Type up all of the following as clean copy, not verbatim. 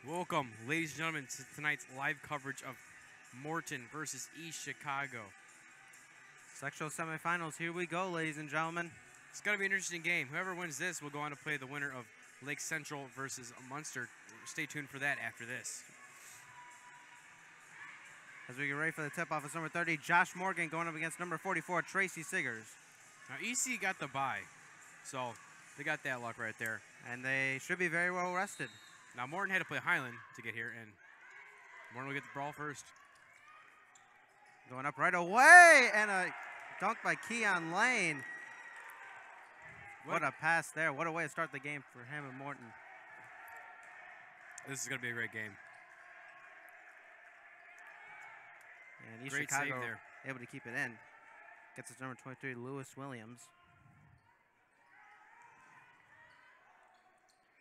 Welcome, ladies and gentlemen, to tonight's live coverage of Morton versus East Chicago. Sectional semifinals, here we go, ladies and gentlemen. It's going to be an interesting game. Whoever wins this will go on to play the winner of Lake Central versus Munster. Stay tuned for that after this. As we get ready for the tip-off, it's number 30, Josh Morgan, going up against number 44, Tracy Siggers. Now, EC got the bye, so they got that luck right there. And they should be very well rested. Now, Morton had to play Highland to get here, and Morton will get the brawl first. Going up right away, and a dunk by Keon Lane. What a pass there. What a way to start the game for him and Morton. This is going to be a great game. And East Great Chicago save there. able to keep it in. Gets his number 23, Lewis Williams.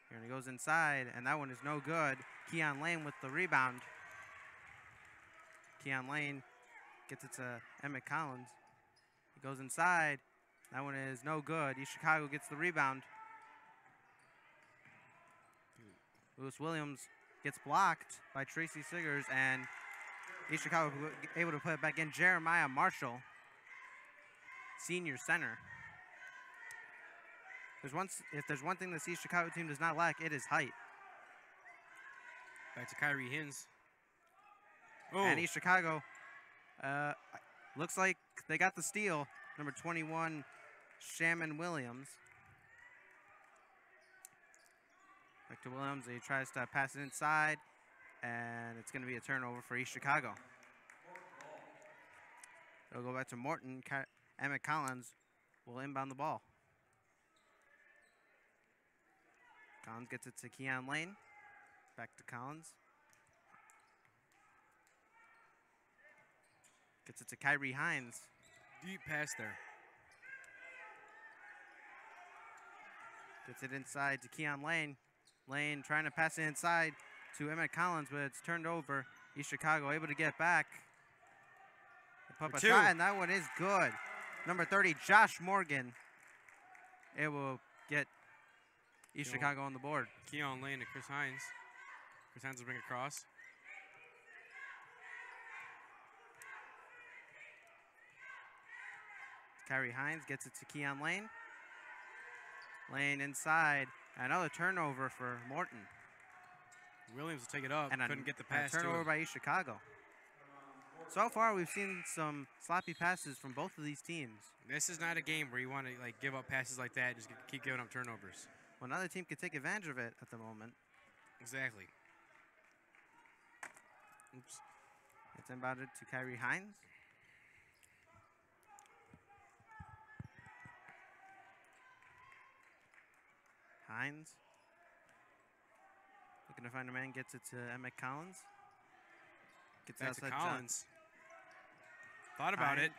Here he goes inside, and that one is no good. Keon Lane with the rebound. Keon Lane gets it to Emmett Collins. He goes inside. That one is no good. East Chicago gets the rebound. Lewis Williams gets blocked by Tracy Siggers, and East Chicago able to put it back in. Jeremiah Marshall, senior center. If there's one thing this East Chicago team does not lack, it is height. Back to Kyrie Hins. Oh. And East Chicago looks like they got the steal. Number 21, Shaman Williams. Back to Williams. He tries to pass it inside, and it's going to be a turnover for East Chicago. They'll go back to Morton. Emmett Collins will inbound the ball. Collins gets it to Keon Lane. Back to Collins. Gets it to Kyrie Hines. Deep pass there. Gets it inside to Keon Lane. Lane trying to pass it inside to Emmett Collins, but it's turned over. East Chicago able to get back. Pop a shot, and that one is good. Number 30, Josh Morgan, able to get East Chicago on the board. Keon Lane to Chris Hines. Chris Hines will bring it across. Kyrie Hines gets it to Keon Lane. Lane inside. Another turnover for Morton. Williams will take it up. And couldn't get the pass to turnover him. by East Chicago. So far, we've seen some sloppy passes from both of these teams. This is not a game where you want to give up passes like that. Just keep giving up turnovers. Well, another team could take advantage of it at the moment. Exactly. Oops. It's inbounded to Kyrie Hines. Hines. Looking to find a man, gets it to Emmett Collins. Gets back outside to Collins. Thought about it.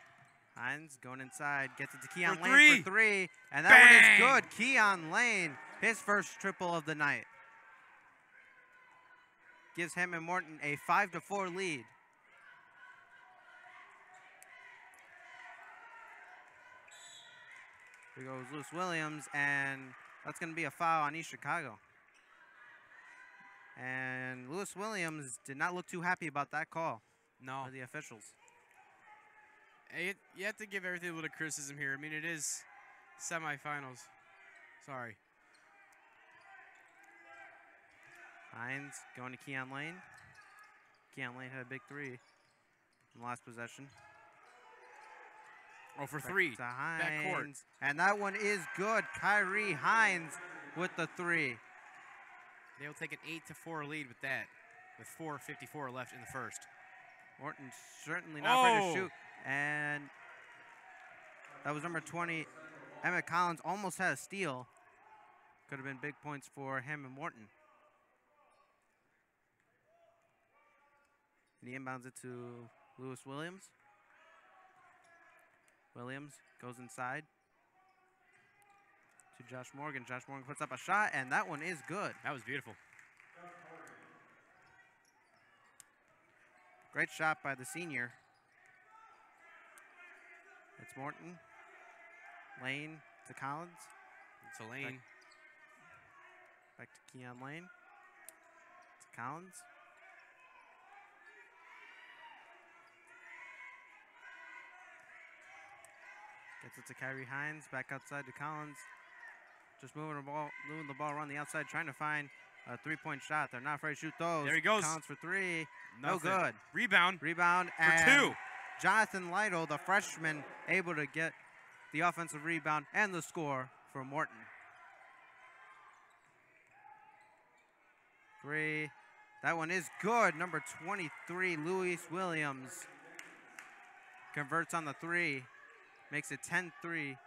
Hines going inside, gets it to Keon For Lane for three. And that Bang! one is good. Keon Lane, his first triple of the night. Gives him and Morton a 5-4 lead. Here goes Lewis Williams, and that's going to be a foul on East Chicago. And Lewis Williams did not look too happy about that call. No. For the officials. You have to give everything a little criticism here. I mean, it is semifinals. Sorry. Hines going to Keon Lane. Keon Lane had a big three in the last possession. Oh, for three. To Hines. Backcourt. And that one is good. Kyrie Hines with the three. They'll take an 8-4 lead with that, with 4:54 left in the first. Morton certainly not afraid to shoot. And that was number 20. Emmett Collins almost had a steal. Could have been big points for him and Morton. And he inbounds it to Lewis Williams. Williams goes inside to Josh Morgan. Josh Morgan puts up a shot, and that one is good. That was beautiful. Great shot by the senior. It's Morton. Lane to Collins. It's a Lane. Back to Keon Lane. To Collins. Gets it to Kyrie Hines, back outside to Collins. Just moving the ball around the outside, trying to find a three-point shot. They're not afraid to shoot those. There he goes. Collins for three. Nothing. No good. Rebound. Rebound for and 2. Jonathan Lytle, the freshman, able to get the offensive rebound and the score for Morton. 3. That one is good. Number 23, Luis Williams, converts on the 3. Makes it 10-3,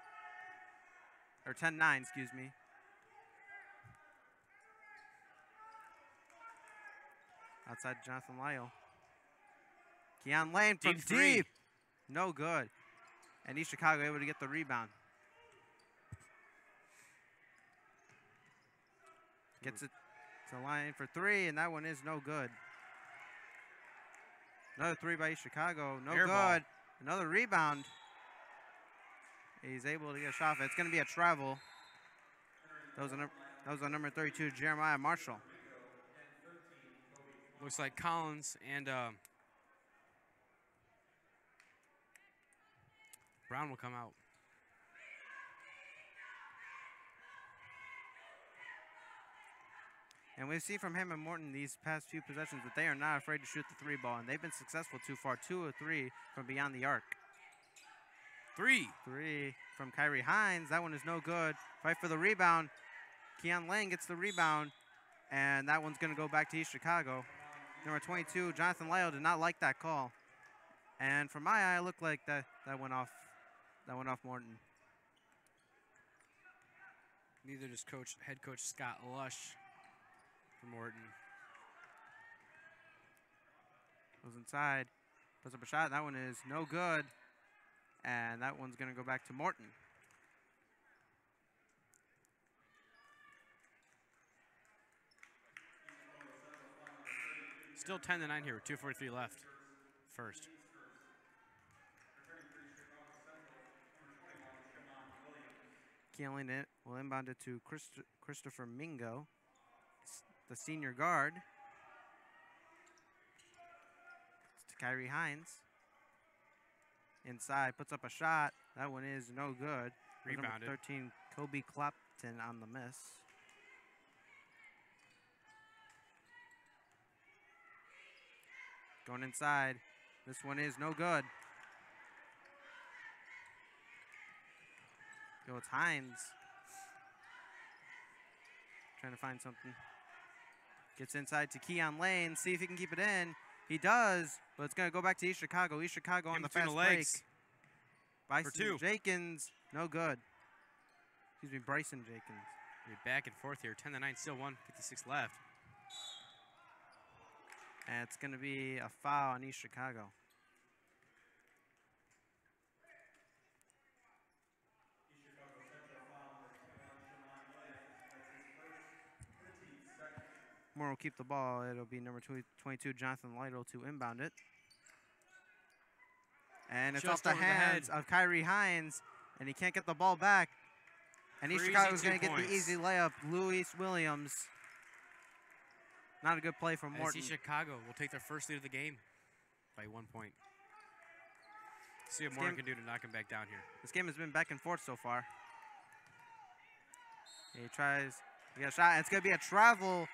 or 10-9, excuse me. Outside Jonathan Lytle. Keon Lane from Deep three. deep. No good. And East Chicago able to get the rebound. Gets it to the line for 3, and that one is no good. Another 3 by East Chicago. No Air good. ball. Another rebound. He's able to get a shot. It's going to be a travel. That was on number 32, Jeremiah Marshall. Looks like Collins and Brown will come out. And we see from him and Morton these past few possessions that they are not afraid to shoot the 3 ball, and they've been successful too far. 2 of 3 from beyond the arc. 3 from Kyrie Hines. That one is no good. Fight for the rebound. Keon Lane gets the rebound, and that one's going to go back to East Chicago. Number 22, Jonathan Lytle, did not like that call. And from my eye, it looked like that went off. That went off Morton. Neither does head coach Scott Lush for Morton. Goes inside, puts up a shot. That one is no good. And that one's going to go back to Morton. Still 10-9 here with 2:43 left. First. Keelan will inbound it to Christopher Mingo, the senior guard. It's to Kyrie Hines. Inside, puts up a shot. That one is no good. Rebounded. Number 13, Kobe Clapton on the miss. Going inside. This one is no good. It's Hines. Trying to find something. Gets inside to Keon Lane. See if he can keep it in. He does, but it's going to go back to East Chicago. East Chicago on the fast break. Bryson Jenkins, no good. Excuse me, Bryson Jenkins. We're back and forth here. 10-9, still 1:56 left. And it's going to be a foul on East Chicago. Moore will keep the ball. It'll be number 22, Jonathan Lytle, to inbound it. And it's off the hands of Kyrie Hines, and he can't get the ball back. And East Chicago's going to get the easy layup. Luis Williams. Not a good play from Morton. East Chicago will take their first lead of the game by 1 point. See what Morton can do to knock him back down here. This game has been back and forth so far. He tries to get a shot, and it's going to be a travel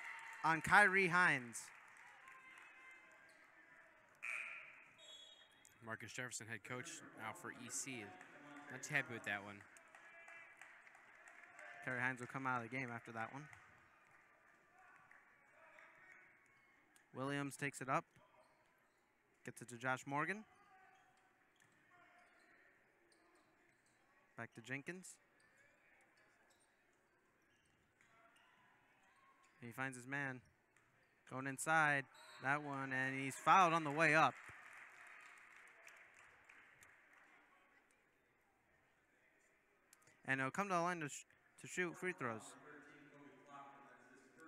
on Kyrie Hines. Marcus Jefferson, head coach, now for EC. Not too happy with that one. Kyrie Hines will come out of the game after that one. Williams takes it up. Gets it to Josh Morgan. Back to Jenkins. He finds his man. Going inside. That one, and he's fouled on the way up. And he'll come to the line to shoot free throws.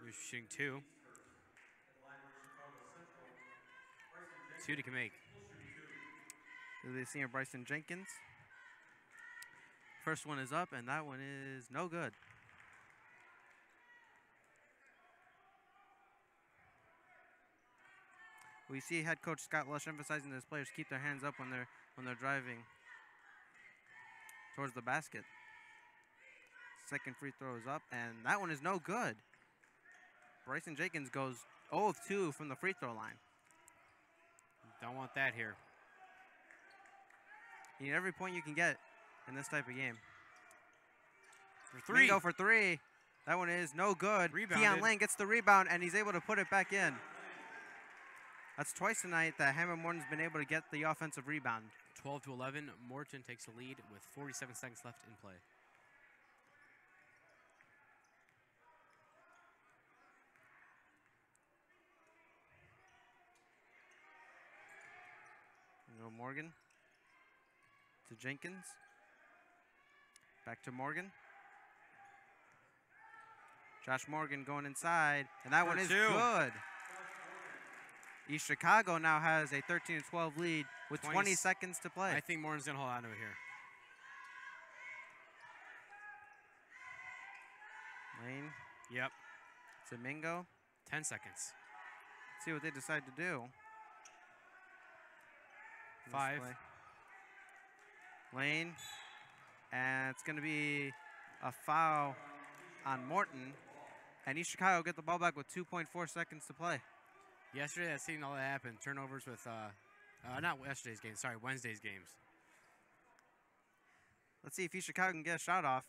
You're shooting 2. 2 he can make. This is the senior Bryson Jenkins. First one is up, and that one is no good. We see head coach Scott Lush emphasizing that his players keep their hands up when they're driving towards the basket. Second free throw is up, and that one is no good. Bryson Jenkins goes 0 of 2 from the free throw line. Don't want that here. You need every point you can get in this type of game. For three. Mingo for three. That one is no good. Rebounded. Keon Lane gets the rebound, and he's able to put it back in. That's twice tonight that Hammond Morton's been able to get the offensive rebound. 12-11. Morton takes the lead with 47 seconds left in play. Morgan to Jenkins. Back to Morgan. Josh Morgan going inside, and that one is good. East Chicago now has a 13-12 lead with 20 seconds to play. I think Morton's going to hold on to it here. Lane. Yep. To Mingo. 10 seconds. Let's see what they decide to do. 5. Lane. And it's going to be a foul on Morton. And East Chicago get the ball back with 2.4 seconds to play. Yesterday, I've seen all that happen. Turnovers with, not yesterday's game, sorry, Wednesday's games. Let's see if East Chicago can get a shot off.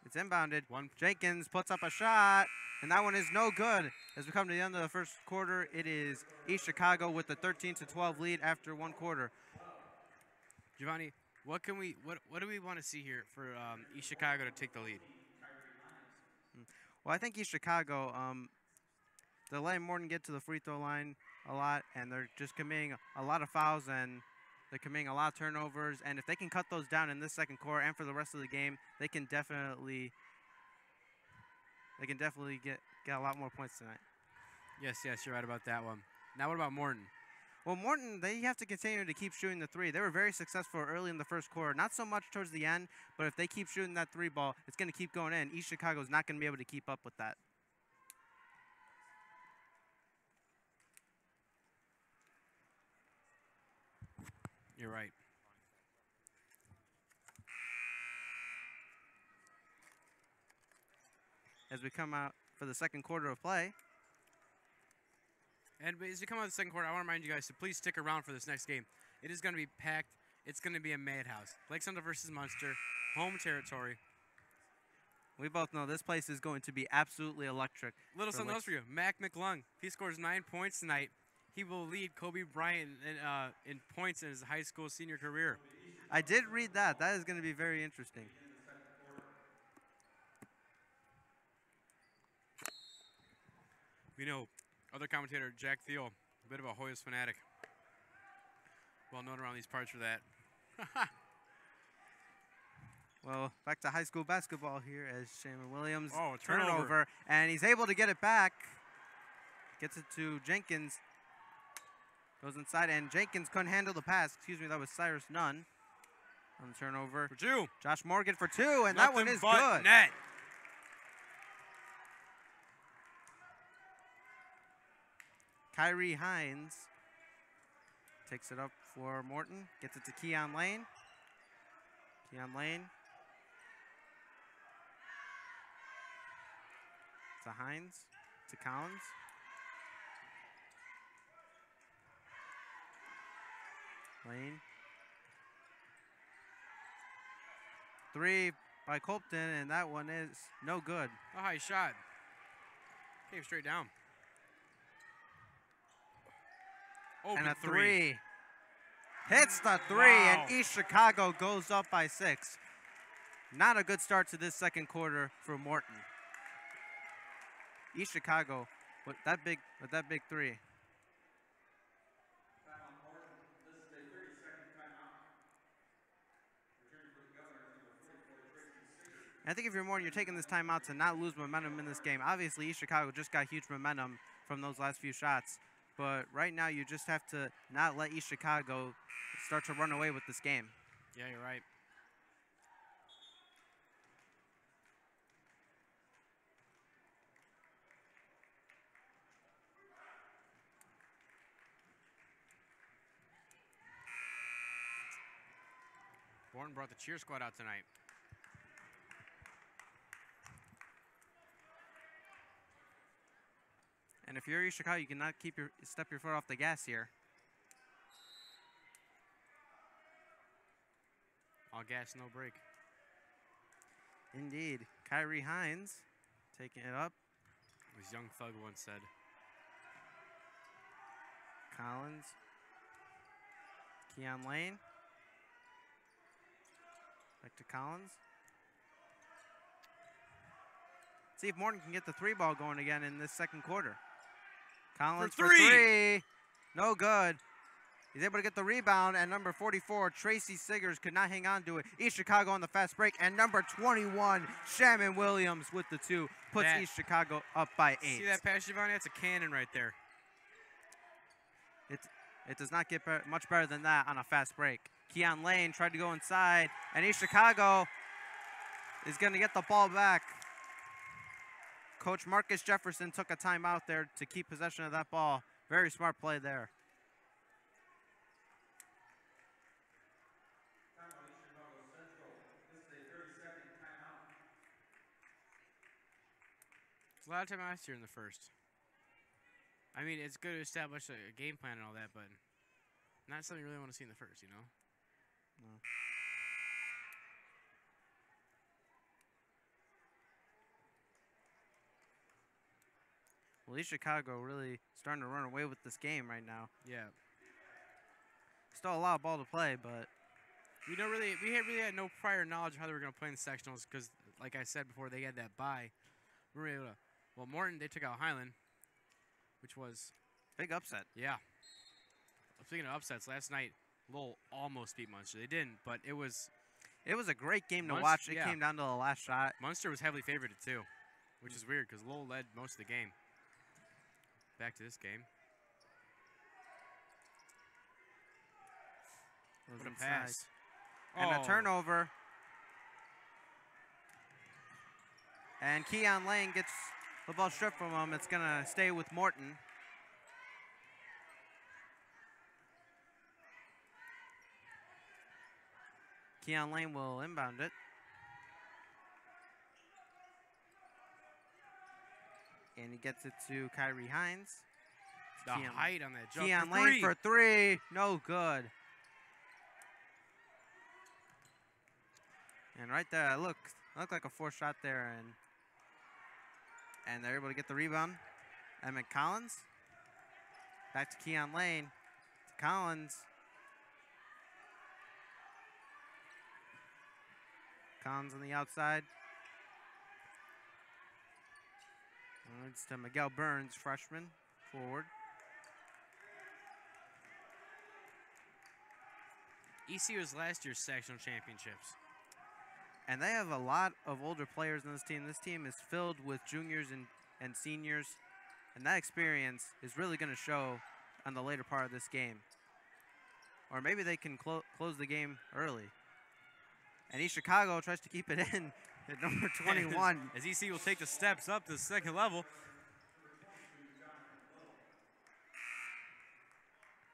It's inbounded. Jenkins puts up a shot, and that one is no good. As we come to the end of the first quarter, it is East Chicago with the 13-12 lead after one quarter. Giovanni, what do we want to see here for East Chicago to take the lead? Well, I think East Chicago, they're letting Morton get to the free throw line a lot, and they're just committing a lot of fouls, and they're committing a lot of turnovers. And if they can cut those down in this second quarter and for the rest of the game, they can definitely get a lot more points tonight. Yes, you're right about that one. Now what about Morton? Well, Morton, they have to continue to keep shooting the three. They were very successful early in the first quarter. Not so much towards the end, but if they keep shooting that three ball, it's going to keep going in. East Chicago's not going to be able to keep up with that. You're right. As we come out for the second quarter of play. And as we come out of the second quarter, I want to remind you guys to please stick around for this next game. It is going to be packed. It's going to be a madhouse. Lake Central versus Munster, home territory. We both know this place is going to be absolutely electric. Little something else for you. Mac McLung, if he scores 9 points tonight, he will lead Kobe Bryant in points in his high school senior career. I did read that. That is going to be very interesting. We know other commentator, Jack Thiel, a bit of a Hoyas fanatic. Well known around these parts for that. Well, back to high school basketball here as Shaman Williams. Oh, turnover. And he's able to get it back. Gets it to Jenkins. Goes inside, and Jenkins couldn't handle the pass. Excuse me, that was Cyrus Nunn on the turnover. For two. Josh Morgan for two, and that one is good. Net. Kyrie Hines takes it up for Morton. Gets it to Keon Lane. Keon Lane. To Hines. To Collins. Lane. Three by Colton, and that one is no good. A high shot. Came straight down. And a three. Hits the three, wow. And East Chicago goes up by 6. Not a good start to this second quarter for Morton. East Chicago with that big three. I think if you're Morton, you're taking this timeout to not lose momentum in this game. Obviously, East Chicago just got huge momentum from those last few shots. But right now, you just have to not let East Chicago start to run away with this game. Yeah, you're right. Morton brought the cheer squad out tonight. And if you're East Chicago, you cannot step your foot off the gas here. All gas, no brake. Indeed. Kyrie Hines taking it up. As Young Thug once said. Collins. Keon Lane. Back to Collins. See if Morton can get the 3-ball going again in this second quarter. Collins for three. No good. He's able to get the rebound, and number 44, Tracy Siggers, could not hang on to it. East Chicago on the fast break, and number 21, Shaman Williams with the 2, puts East Chicago up by 8. See that pass, Giovanni? That's a cannon right there. It does not get much better than that on a fast break. Keon Lane tried to go inside, and East Chicago is going to get the ball back. Coach Marcus Jefferson took a timeout there to keep possession of that ball. Very smart play there. A lot of timeouts here in the first. I mean, it's good to establish a game plan and all that, but not something you really want to see in the first, you know? No. Well, East Chicago really starting to run away with this game right now. Yeah. Still a lot of ball to play, but we really had no prior knowledge of how they were going to play in the sectionals because, like I said before, they had that bye. We were able to. Well, Morton, they took out Highland, which was big upset. Yeah. Speaking of upsets, last night Lowell almost beat Munster. They didn't, but it was a great game to watch. It came down to the last shot. Munster was heavily favored too, which is weird because Lowell led most of the game. Back to this game. What a pass. And a turnover. And Keon Lane gets the ball stripped from him. It's going to stay with Morton. Keon Lane will inbound it. And he gets it to Kyrie Hines. The height on that jump. Keon Lane for 3. No good. And right there, it looked like a forced shot there. And they're able to get the rebound. Emmett Collins. Back to Keon Lane. To Collins. Collins on the outside. It's to Miguel Burns, freshman, forward. ECU was last year's sectional championships. And they have a lot of older players in this team. This team is filled with juniors and seniors. And that experience is really going to show on the later part of this game. Or maybe they can close the game early. And East Chicago tries to keep it in at number 21. As ECU will take the steps up to the second level.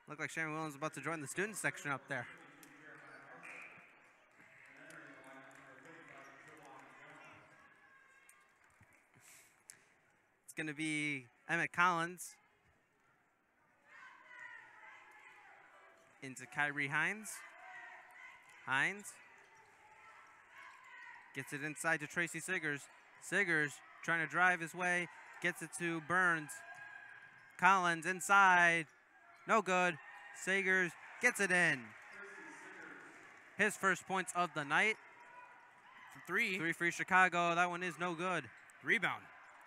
Look like Sharon Williams is about to join the student section up there. It's going to be Emmett Collins into Kyrie Hines. Hines gets it inside to Tracy Siggers. Siggers trying to drive his way, gets it to Burns. Collins inside, no good. Siggers gets it in. His first points of the night. For 3. 3 for Chicago. That one is no good. Rebound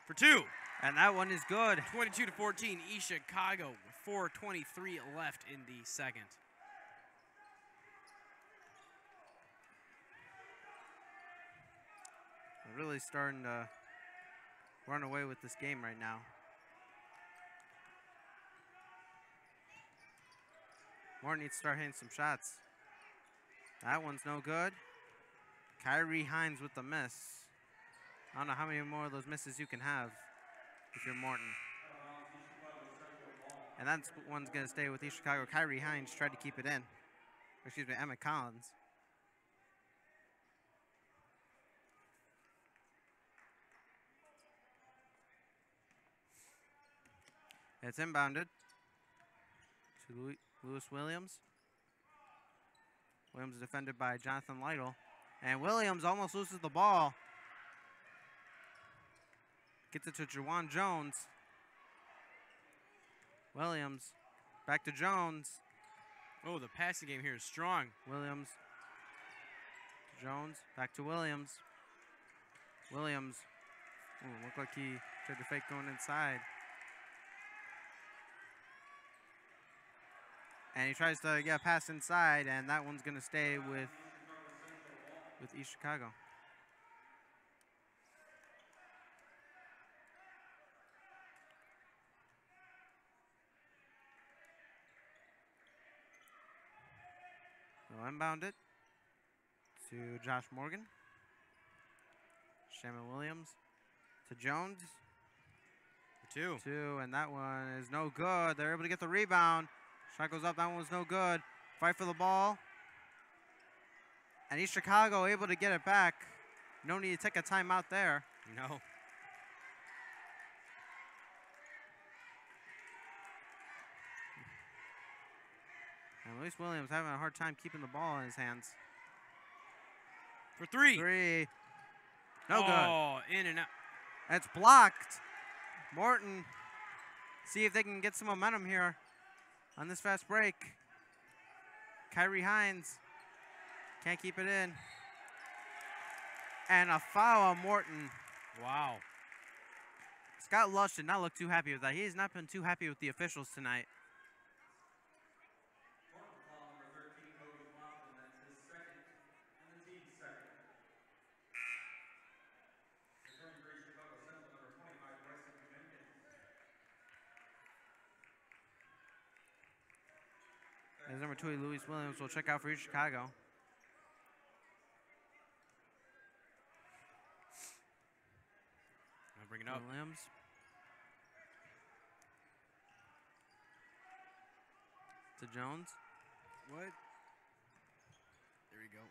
for 2. And that one is good. 22-14, East Chicago with 4:23 left in the second. We're really starting to run away with this game right now. Morton needs to start hitting some shots. That one's no good. Kyrie Hines with the miss. I don't know how many more of those misses you can have if you're Morton. And that one's going to stay with East Chicago. Kyrie Hines tried to keep it in. Excuse me, Emmett Collins. It's inbounded to Lewis Williams. Williams defended by Jonathan Lytle. And Williams almost loses the ball. Gets it to Juwan Jones. Williams back to Jones. Oh, the passing game here is strong. Williams to Jones. Back to Williams. Williams. Ooh, looked like he tried to fake going inside. And he tries to get a pass inside, and that one's going to stay with East Chicago. They'll inbound it to Josh Morgan. Shaman Williams to Jones. For two. And that one is no good. They're able to get the rebound. Shot goes up. That one was no good. Fight for the ball. And East Chicago able to get it back. No need to take a timeout there. No. And Luis Williams having a hard time keeping the ball in his hands. For three. No good. Oh, in and out. It's blocked. Morton, see if they can get some momentum here on this fast break. Kyrie Hines can't keep it in. And a foul on Morton. Wow. Scott Lush did not look too happy with that. He has not been too happy with the officials tonight. As number 2, Luis Williams will check out for East Chicago. I'll bring it up. Williams. To Jones. What? There we go.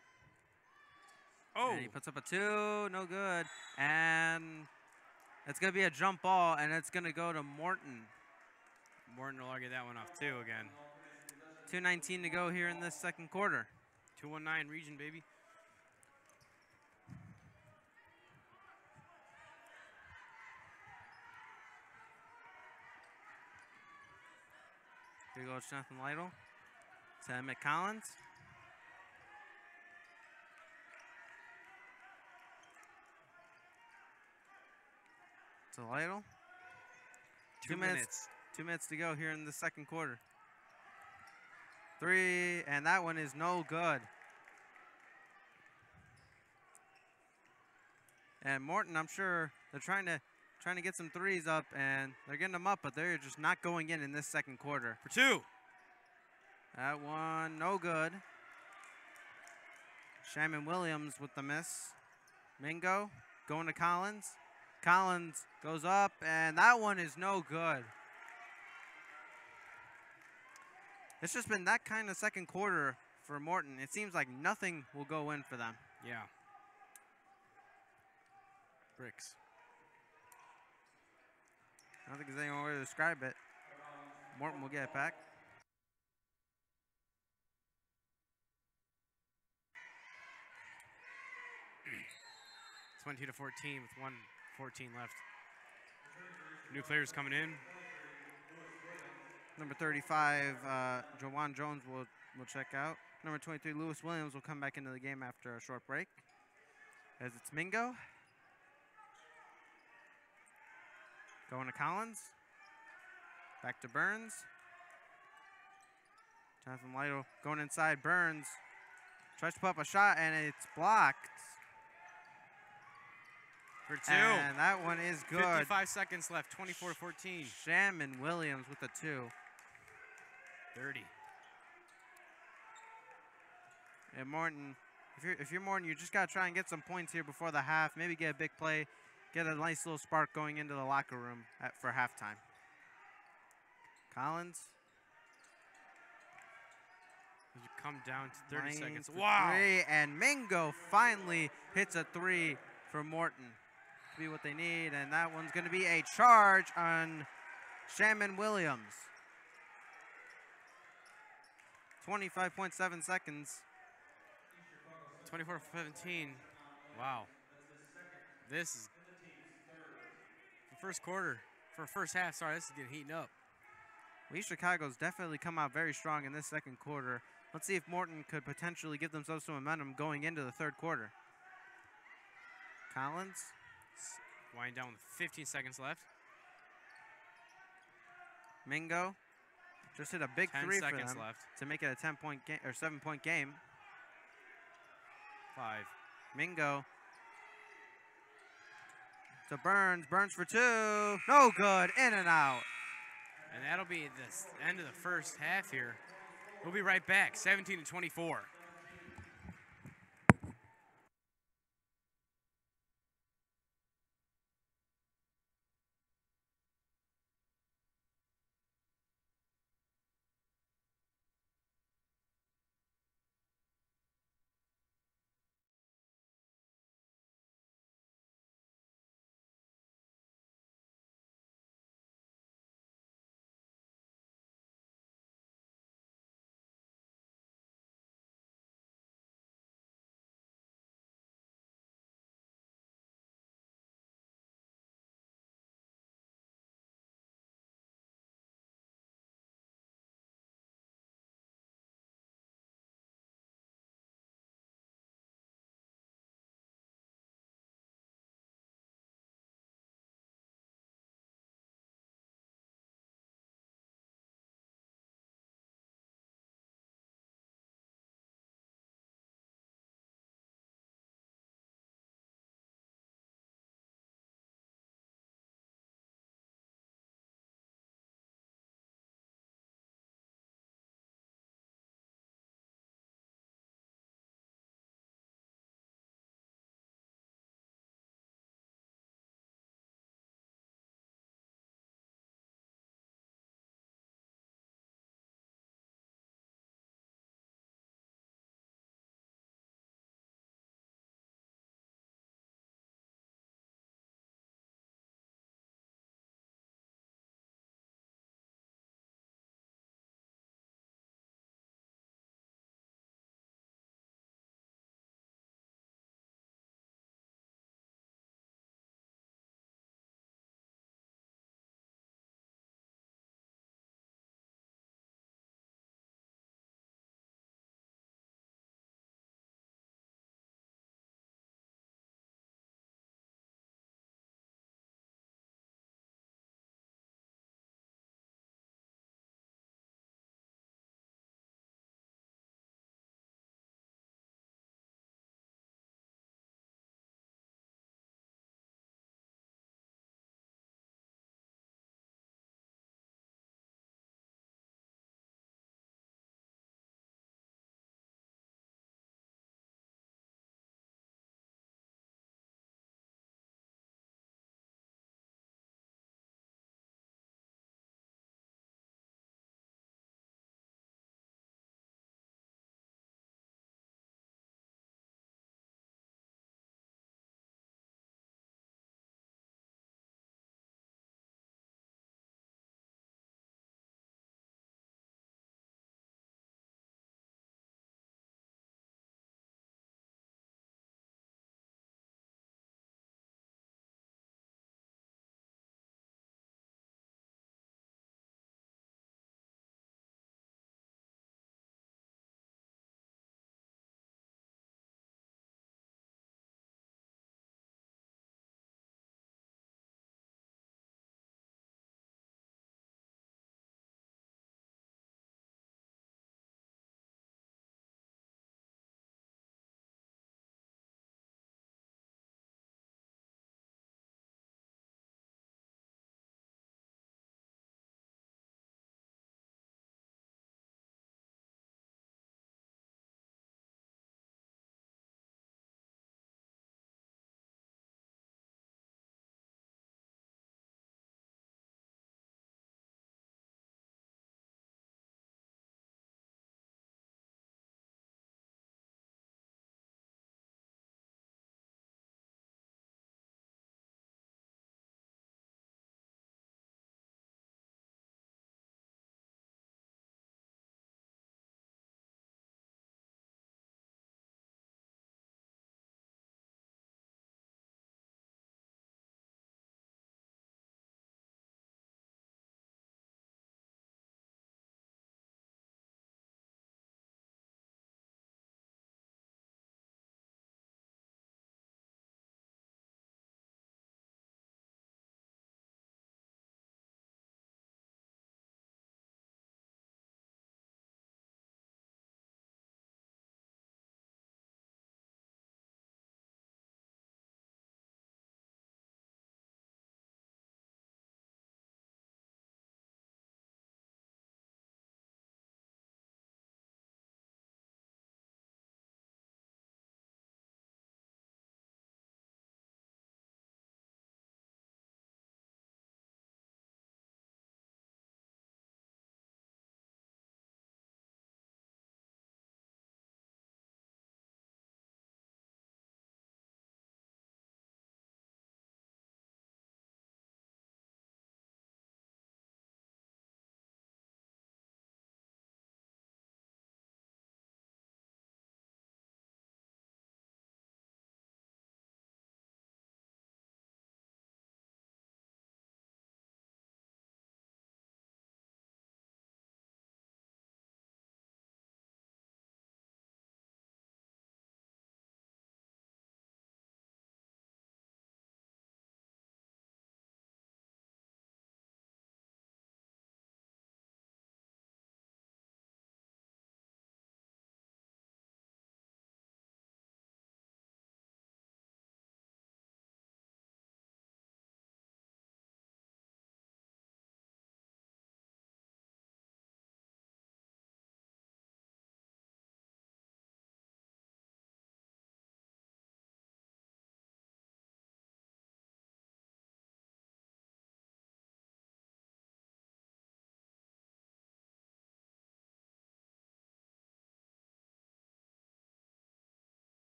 Oh! And he puts up a 2, no good. And it's going to be a jump ball, and it's going to go to Morton. Morton will argue that one off too again. 2:19 to go here in this second quarter. 219 region, baby. Here goes Jonathan Lytle to Emmett Collins. To Lytle. 2 minutes. 2 minutes to go here in the second quarter. 3, and that one is no good. And Morton, I'm sure they're trying to get some threes up, and they're getting them up, but they're just not going in this second quarter. For 2. That one, no good. Shaman Williams with the miss. Mingo going to Collins. Collins goes up, and that one is no good. It's just been that kind of second quarter for Morton. It seems like nothing will go in for them. Yeah. Bricks. I don't think there's any way to describe it. Morton will get it back. It's 22-14 with 1:14 left. New players coming in. Number 35, Juwan Jones will check out. Number 23, Lewis Williams will come back into the game after a short break. As it's Mingo. Going to Collins. Back to Burns. Jonathan Lytle going inside. Burns tries to put up a shot, and it's blocked. For 2. And that one is good. 55 seconds left, 24-14. Shaman Williams with the 2. 30. And Morton, if you're Morton, you just got to try and get some points here before the half. Maybe get a big play. Get a nice little spark going into the locker room for halftime. Collins. You come down to 30 seconds. Wow. 3, and Mingo finally hits a 3 for Morton. To be what they need, and that one's going to be a charge on Shaman Williams. 25.7 seconds. 24-17. Wow. This is the first quarter. For first half, sorry, this is getting heating up. Well, East Chicago's definitely come out very strong in this second quarter. Let's see if Morton could potentially give themselves some momentum going into the third quarter. Collins. Winding down with 15 seconds left. Mingo just hit a big 10 three for seconds them left. to make it a 10-point game or 7-point game. 5. Mingo to Burns. Burns for 2. No good. In and out. And that'll be the end of the first half here. We'll be right back. 17-24.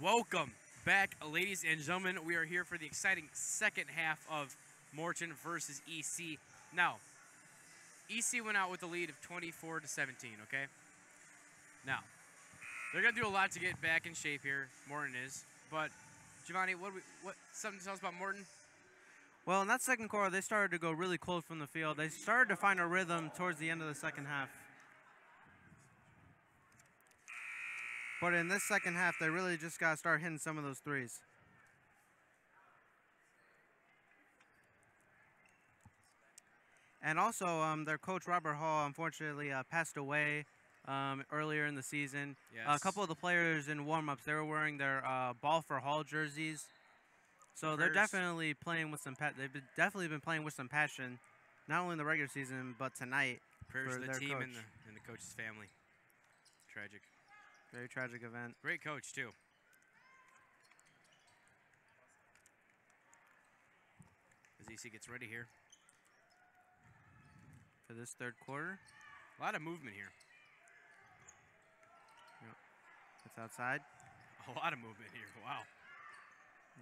Welcome back, ladies and gentlemen. We are here for the exciting second half of Morton versus EC. Now, EC went out with a lead of 24-17, okay? Now, they're going to do a lot to get back in shape here, Morton is. But, Giovanni, what something to tell us about Morton? Well, in that second quarter, they started to go really close from the field. They started to find a rhythm towards the end of the second half. But in this second half, they really just got to start hitting some of those threes. And also, their coach, Robert Hall, unfortunately passed away earlier in the season. Yes. A couple of the players in warm-ups, they were wearing their Ball for Hall jerseys. So they're definitely playing with some they've definitely been playing with some passion, not only in the regular season, but tonight. Prayers for to the their team coach. and the coach's family. Tragic. Very tragic event. Great coach, too. As EC gets ready here. For this third quarter. A lot of movement here. Yep. It's outside. A lot of movement here. Wow.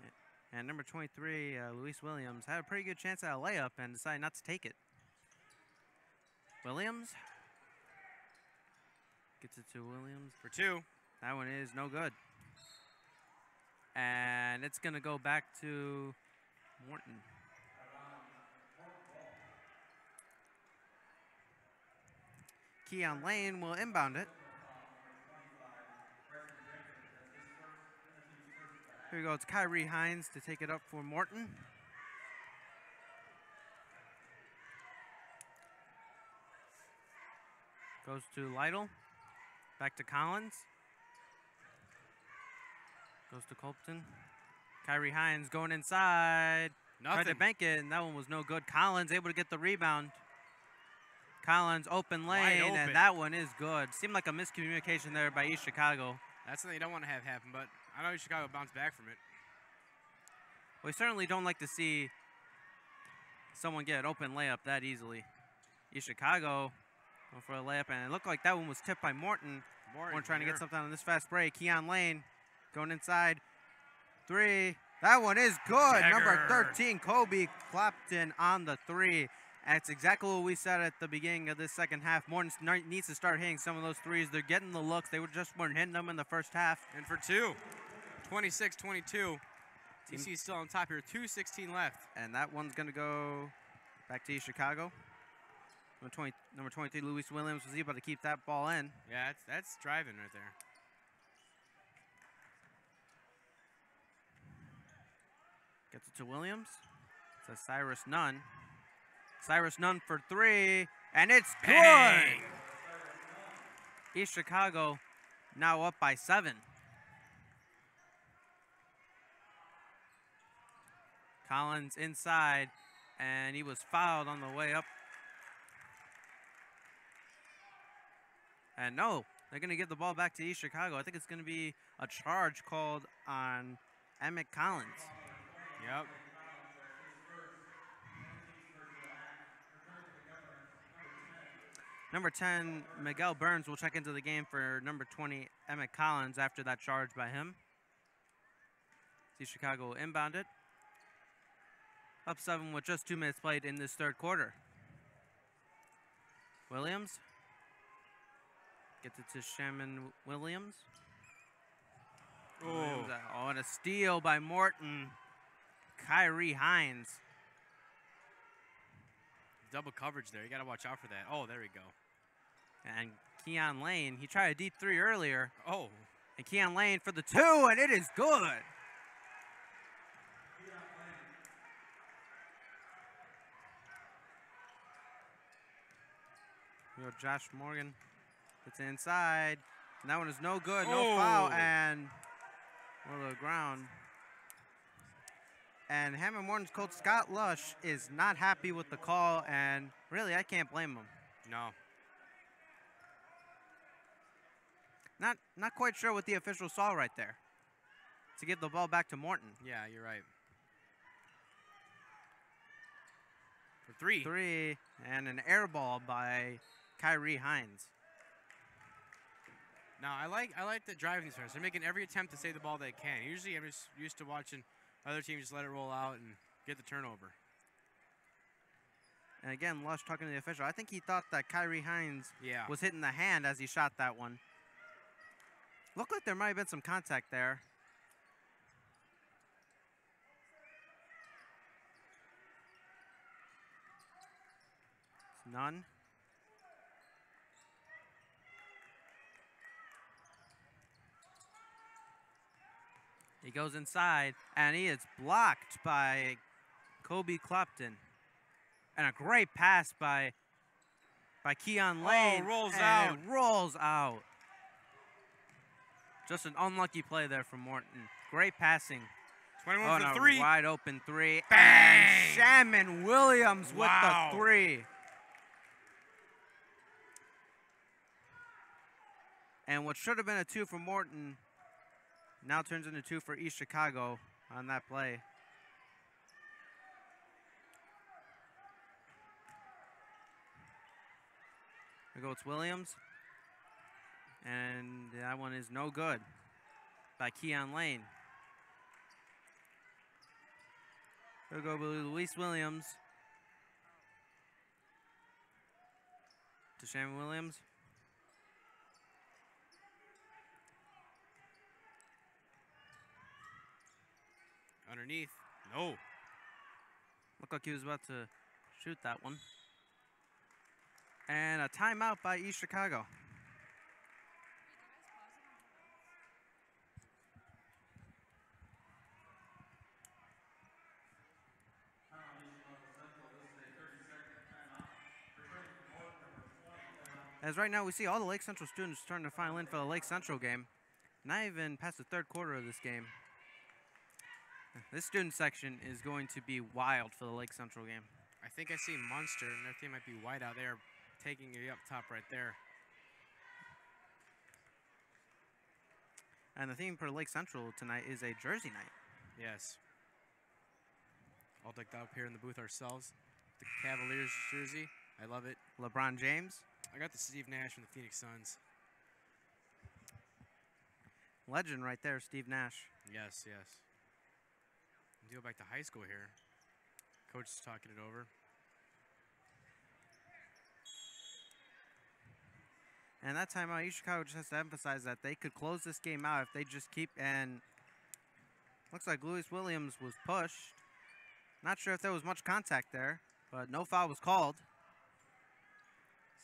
Yeah. And number 23, Luis Williams, had a pretty good chance at a layup and decided not to take it. Williams. Gets it to Williams. For two. That one is no good. And it's going to go back to Morton. Keon Lane will inbound it. Here we go. It's Kyrie Hines to take it up for Morton. Goes to Lytle. Back to Collins. Goes to Colton. Kyrie Hines going inside. Nothing. Tried to bank it, and that one was no good. Collins able to get the rebound. Collins open lane, open. and that one is good. Seemed like a miscommunication there by East Chicago. That's something you don't want to have happen, but I know East Chicago bounced back from it. We certainly don't like to see someone get an open layup that easily. East Chicago going for a layup, and it looked like that one was tipped by Morton. Morton trying to get something on this fast break. Keon Lane going inside. Three. That one is good. Dagger. Number 13, Kobe Clapton on the three. That's exactly what we said at the beginning of this second half. Morton needs to start hitting some of those threes. They're getting the looks. They just weren't hitting them in the first half. And for two. 26-22. TC still on top here. 2:16 left. And that one's going to go back to East Chicago. Number 23, Luis Williams, was able to keep that ball in. Yeah, that's driving right there. Gets it to Williams. It's a Cyrus Nunn. Cyrus Nunn for three, and it's Bang! good. East Chicago now up by 7. Collins inside, and he was fouled on the way up. And no, they're going to give the ball back to East Chicago. I think it's going to be a charge called on Emmett Collins. Yep. Number 10, Miguel Burns will check into the game for number 20, Emmett Collins, after that charge by him. See Chicago inbound it. Up 7 with just 2 minutes played in this third quarter. Williams. Gets it to Shaman Williams. Oh, and a steal by Morton. Kyrie Hines. Double coverage there. You got to watch out for that. Oh, there we go. And Keon Lane, he tried a deep 3 earlier. Oh. And Keon Lane for the 2, and it is good. We go Josh Morgan. It's inside. And that one is no good. No foul. And we're to the ground. And Hammond Morton's coach, Scott Lush, is not happy with the call. And really, I can't blame him. No. Not quite sure what the official saw right there to give the ball back to Morton. Yeah, you're right. For 3. 3, and an air ball by Kyrie Hines. Now I like the driving these players. They're making every attempt to save the ball they can. Usually I'm just used to watching other teams just let it roll out and get the turnover. And again, Lush talking to the official. I think he thought that Kyrie Hines Yeah. was hitting the hand as he shot that one. Looked like there might have been some contact there. It's none. He goes inside, and he is blocked by Kobe Clopton. And a great pass by Keon Lane. Rolls and out. It rolls out. Just an unlucky play there from Morton. Great passing. 21 for 3. Wide open 3. Bang! And Shamon Williams with the 3. And what should have been a 2 for Morton now turns into 2 for East Chicago on that play. There goes Williams. And that one is no good by Keon Lane. There go Luis Williams. To Shamon Williams. Underneath. No. Looked like he was about to shoot that one. And a timeout by East Chicago. As right now we see all the Lake Central students starting to file in for the Lake Central game. Not even past the third quarter of this game. This student section is going to be wild for the Lake Central game. I think I see Munster, and their team might be white out there, taking it up top right there. And the theme for Lake Central tonight is a jersey night. Yes. All decked out here in the booth ourselves. The Cavaliers jersey. I love it. LeBron James. I got the Steve Nash from the Phoenix Suns. Legend right there, Steve Nash. Yes, yes. We'll go back to high school here. Coach is talking it over. And that time out, East Chicago just has to emphasize that they could close this game out if they just keep, and looks like Luis Williams was pushed. Not sure if there was much contact there, but no foul was called.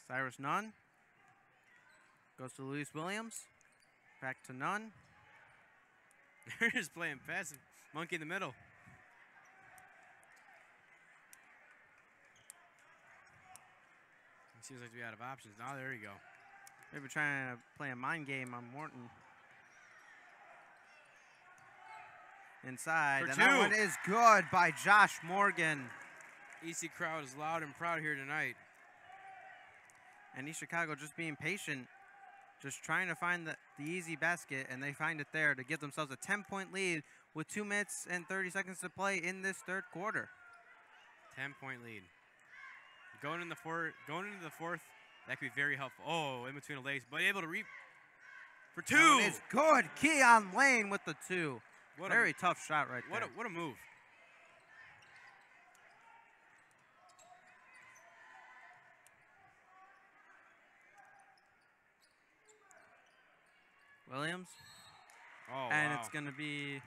Cyrus Nunn goes to Luis Williams. Back to Nunn. They're just playing fast. Monkey in the middle. It seems like we're out of options. Now there you go. Maybe trying to play a mind game on Morton. Inside. For and 2. That one is good by Josh Morgan. EC crowd is loud and proud here tonight. And East Chicago just being patient. Just trying to find the easy basket, and they find it there to give themselves a 10-point lead with 2 minutes and 30 seconds to play in this third quarter. 10-point lead. Going into the fourth, that could be very helpful. Oh, in between the legs, but able to reap for 2. That one is good. Keon Lane with the 2. What very tough shot right there. What a move. Williams. Oh, and wow. it's going to be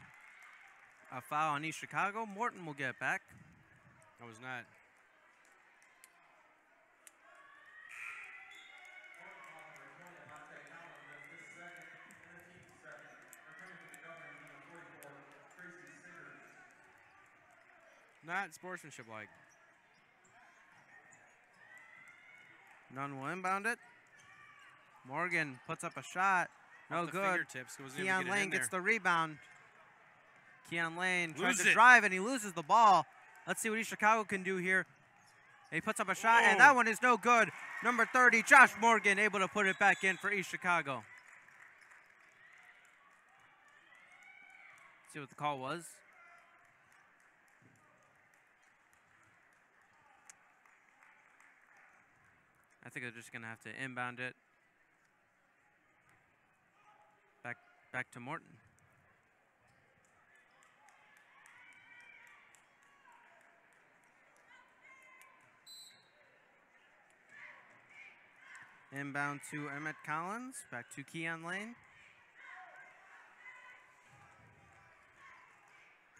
a foul on East Chicago. Morton will get back. That was not. Not sportsmanship-like. Nunn will inbound it. Morgan puts up a shot. No good. Keon Lane gets the rebound. Keon Lane tries to drive, and he loses the ball. Let's see what East Chicago can do here. He puts up a shot, and that one is no good. Number 30, Josh Morgan, able to put it back in for East Chicago. See what the call was. I think they're just going to have to inbound it. Back to Morton. Inbound to Emmett Collins. Back to Keon Lane.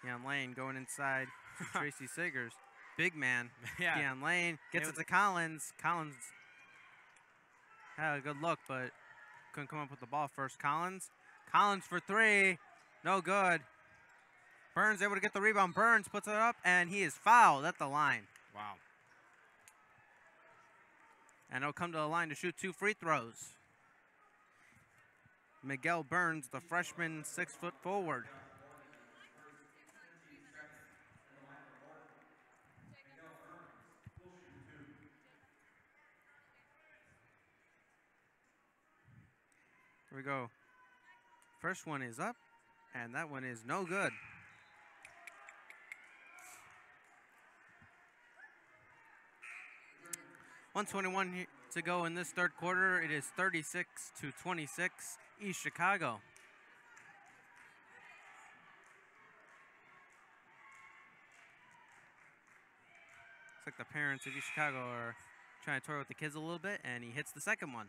Keon Lane going inside to Tracy Sagers. Big man. Yeah. Keon Lane gets it to Collins. Collins had a good look, but couldn't come up with the ball first. Collins for three. No good. Burns able to get the rebound. Burns puts it up, and he is fouled at the line. Wow. And he'll come to the line to shoot 2 free throws. Miguel Burns, the freshman, 6 foot forward. Here we go. First one is up, and that one is no good. .121 to go in this third quarter. It is 36-26, East Chicago. Looks like the parents of East Chicago are trying to toy with the kids a little bit, and he hits the second one.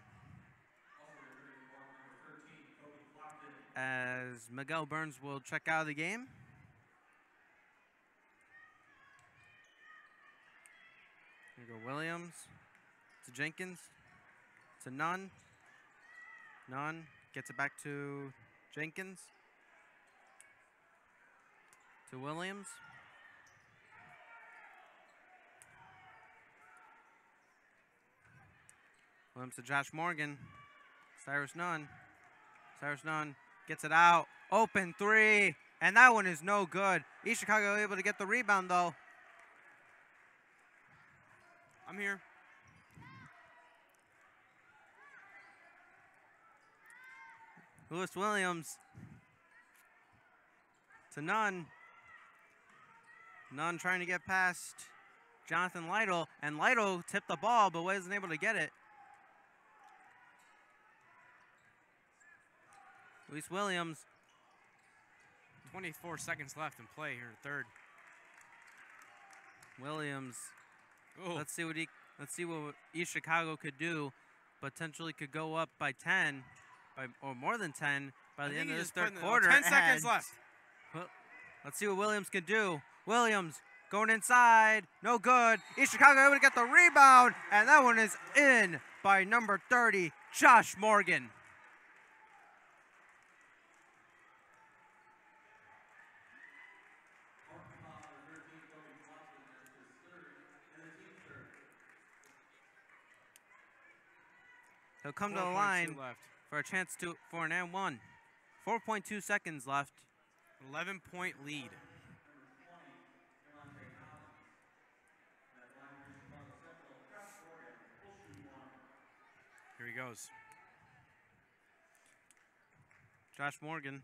As Miguel Burns will check out of the game. Here we go, Williams to Jenkins to Nunn. Nunn gets it back to Jenkins to Williams. Williams to Josh Morgan. Cyrus Nunn. Cyrus Nunn gets it out. Open three. And that one is no good. East Chicago able to get the rebound, though. I'm here. Lewis Williams to Nunn. Nunn trying to get past Jonathan Lytle. And Lytle tipped the ball, but wasn't able to get it. Lewis Williams. 24 seconds left in play here in third. Williams. Ooh. Let's see what East Chicago could do. Potentially could go up by 10, or more than 10 by the end of this third quarter. 10 seconds left. Well, let's see what Williams can do. Williams going inside, no good. East Chicago able to get the rebound, and that one is in by number 30, Josh Morgan. He'll come to the line for a chance for an and one. 4.2 seconds left. 11-point lead. Here he goes. Josh Morgan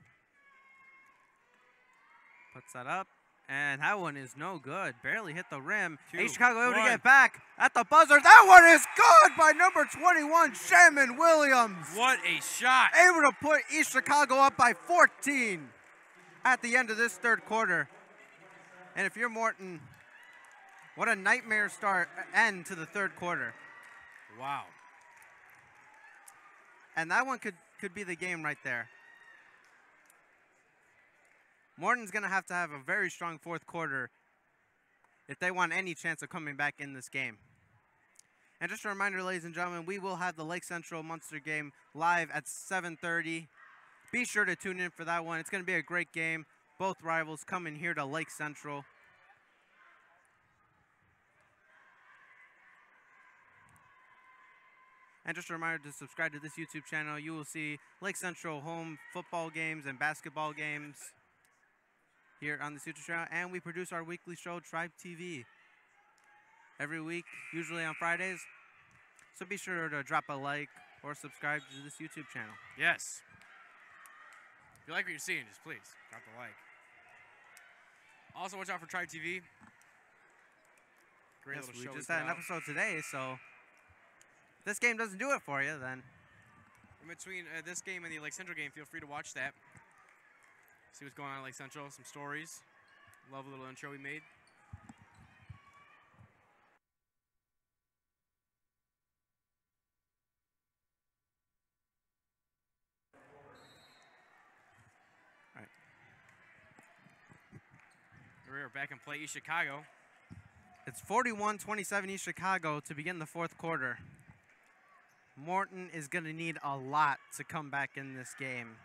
puts that up. And that one is no good. Barely hit the rim. East Chicago able to get back at the buzzer. That one is good by number 21, Shaman Williams. What a shot. Able to put East Chicago up by 14 at the end of this third quarter. And if you're Morton, what a nightmare end to the third quarter. Wow. And that one could be the game right there. Morton's going to have a very strong fourth quarter if they want any chance of coming back in this game. And just a reminder, ladies and gentlemen, we will have the Lake Central Munster game live at 7:30. Be sure to tune in for that one. It's going to be a great game. Both rivals coming here to Lake Central. And just a reminder to subscribe to this YouTube channel. You will see Lake Central home football games and basketball games here on the YouTube channel, and we produce our weekly show, Tribe TV, every week, usually on Fridays. So be sure to drop a like or subscribe to this YouTube channel. Yes. If you like what you're seeing, just please drop a like. Also, watch out for Tribe TV. Great little show. We just had an episode today, so if this game doesn't do it for you, then in between this game and the Lake Central game, feel free to watch that. See what's going on at Lake Central, some stories. Love a little intro we made. All right. We're back in play, East Chicago. It's 41-27 East Chicago to begin the fourth quarter. Morton is going to need a lot to come back in this game.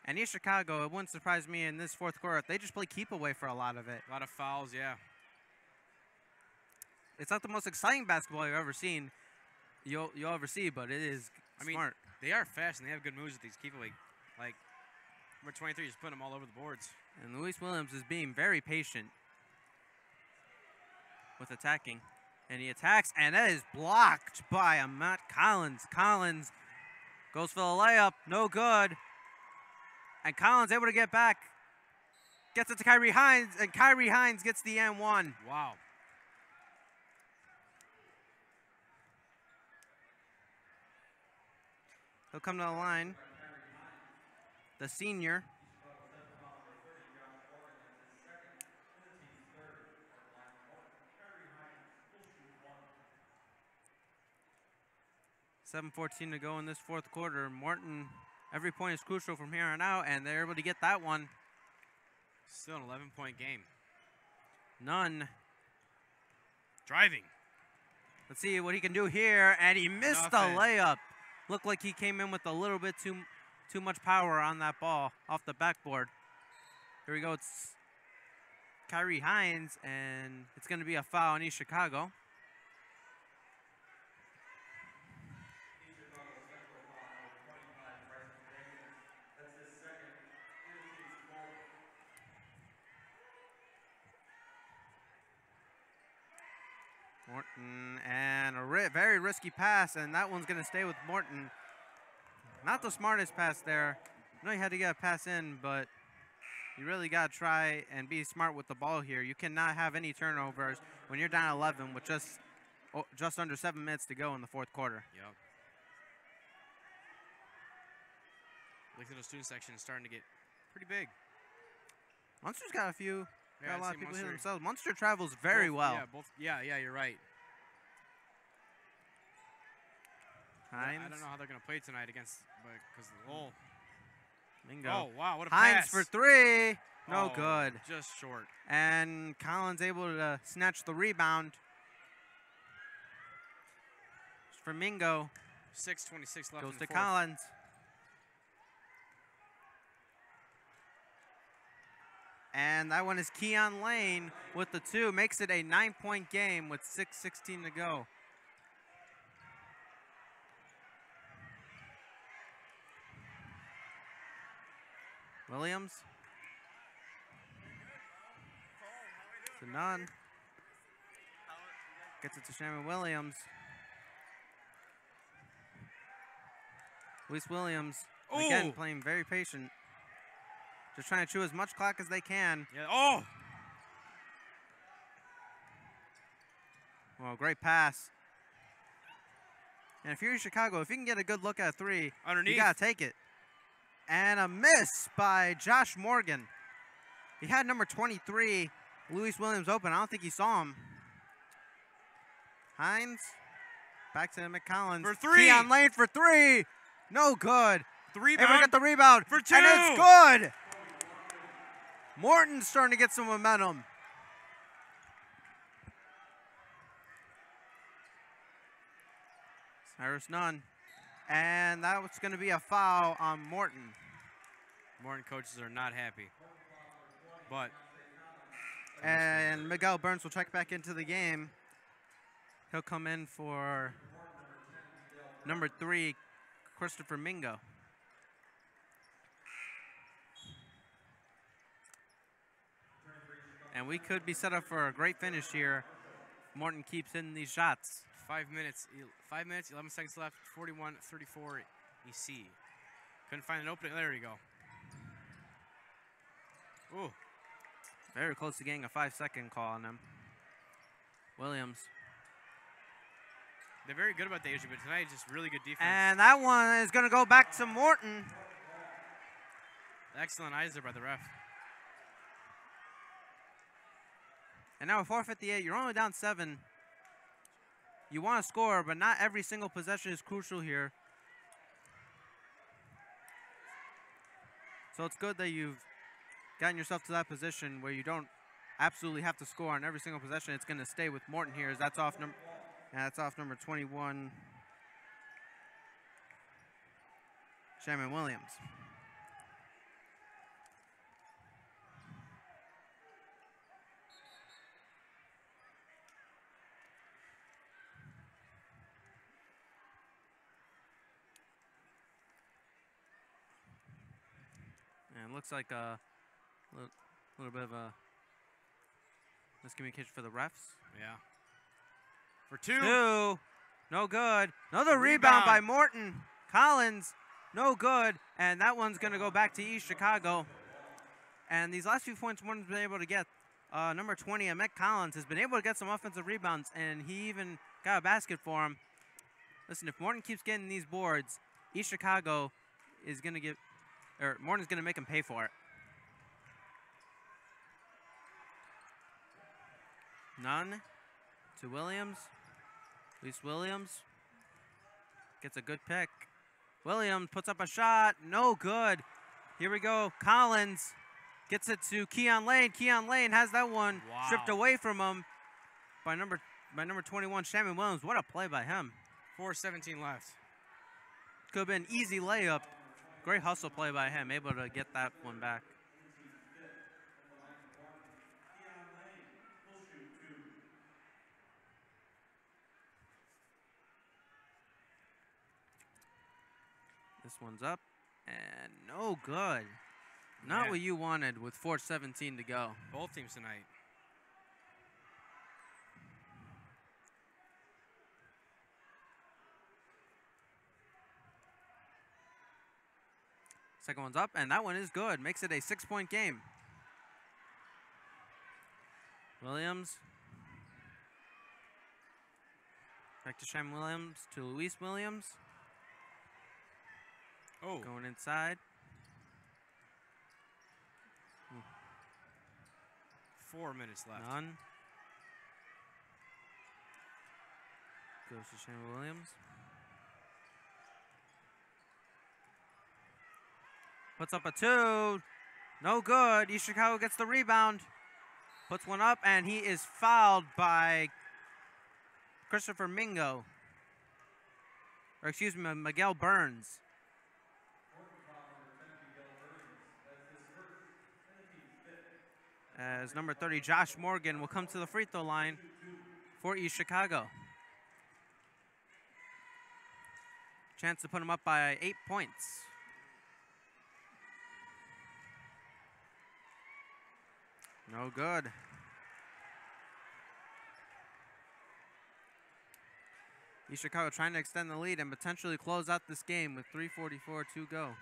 And East Chicago, it wouldn't surprise me in this fourth quarter if they just play keep away for a lot of it. A lot of fouls, yeah. It's not the most exciting basketball you've ever seen, you'll ever see, but it is smart. They are fast and they have good moves with these keep away. Like number 23 is putting them all over the boards. And Luis Williams is being very patient with attacking. And he attacks, and that is blocked by Matt Collins. Collins goes for the layup, no good. And Collins able to get back. Gets it to Kyrie Hines, and Kyrie Hines gets the N1. Wow. He'll come to the line. The senior. .7:14 to go in this fourth quarter. Morton, every point is crucial from here on out, and they're able to get that one. Still an 11-point game. None. Driving. Let's see what he can do here, and he missed the layup. Looked like he came in with a little bit too much power on that ball off the backboard. Here we go. It's Kyrie Hines, and it's going to be a foul on East Chicago. Morton, and a very risky pass, and that one's going to stay with Morton. Not the smartest pass there. I know you had to get a pass in, but you really got to try and be smart with the ball here. You cannot have any turnovers when you're down 11 with just under 7 minutes to go in the fourth quarter. Yep. Look at the student section is starting to get pretty big. Munster's got a lot of people Munster. here themselves. Munster travels very well. Yeah, you're right. Hines. I don't know how they're going to play tonight because of the goal. Mingo. Oh, wow, what a Hines pass. for three. No good. Just short. And Collins able to snatch the rebound. For Mingo. 6:26 left Goes in the to fourth. Collins. And that one is Keon Lane with the two. Makes it a 9-point game with 6:16 to go. Williams. To none. Gets it to Sherman Williams. Luis Williams, again, playing very patient. Just trying to chew as much clock as they can. Yeah. Oh! Well, great pass. And if you're in Chicago, if you can get a good look at a three, Underneath. you got to take it. And a miss by Josh Morgan. He had number 23, Luis Williams, open. I don't think he saw him. Hines, back to McCollins. For three. Keon Lane for three. No good. The rebound. Able to get the rebound. For two. And it's good. Morton's starting to get some momentum. Cyrus Nunn. And that was going to be a foul on Morton. Morton coaches are not happy. But. And Miguel Burns will check back into the game. He'll come in for number 3, Christopher Mingo. And we could be set up for a great finish here if Morton keeps hitting these shots. 5 minutes, 11 seconds left, 41-34 EC. Couldn't find an opening. There you go. Ooh. Very close to getting a 5-second call on them. Williams. They're very good about the issue, but tonight just really good defense. And that one is going to go back to Morton. Excellent eyes there by the ref. And now with 4:58, you're only down 7. You want to score, but not every single possession is crucial here. So it's good that you've gotten yourself to that position where you don't absolutely have to score on every single possession. It's going to stay with Morton here as that's off number 21, Shannon Williams. And it looks like a little bit of a miscommunication for the refs. Yeah. For 2. 2. No good. Another rebound by Morton. Collins, no good. And that one's going to go back to East Chicago. And these last few points Morton's been able to get. Number 20, Emmett Collins, has been able to get some offensive rebounds, and he even got a basket for him. Listen, if Morton keeps getting these boards, East Chicago is going to get, or Morton's going to make him pay for it. None to Williams. Luis Williams gets a good pick. Williams puts up a shot. No good. Here we go. Collins gets it to Keon Lane. Keon Lane has that one stripped away from him by number 21, Shannon Williams. What a play by him. 4:17 left. Could have been an easy layup. Great hustle play by him, able to get that one back. This one's up, and no good. Not what you wanted with 4:17 to go. Both teams tonight. Second one's up, and that one is good. Makes it a 6-point game. Williams. Back to Shem Williams, to Luis Williams. Oh. Going inside. 4 minutes left. None. Goes to Shem Williams. Puts up a 2. No good. East Chicago gets the rebound. Puts one up, and he is fouled by Christopher Mingo. Or excuse me, Miguel Burns. As number 30, Josh Morgan, will come to the free throw line for East Chicago. Chance to put him up by 8 points. No good. East Chicago trying to extend the lead and potentially close out this game with 3:44 to go.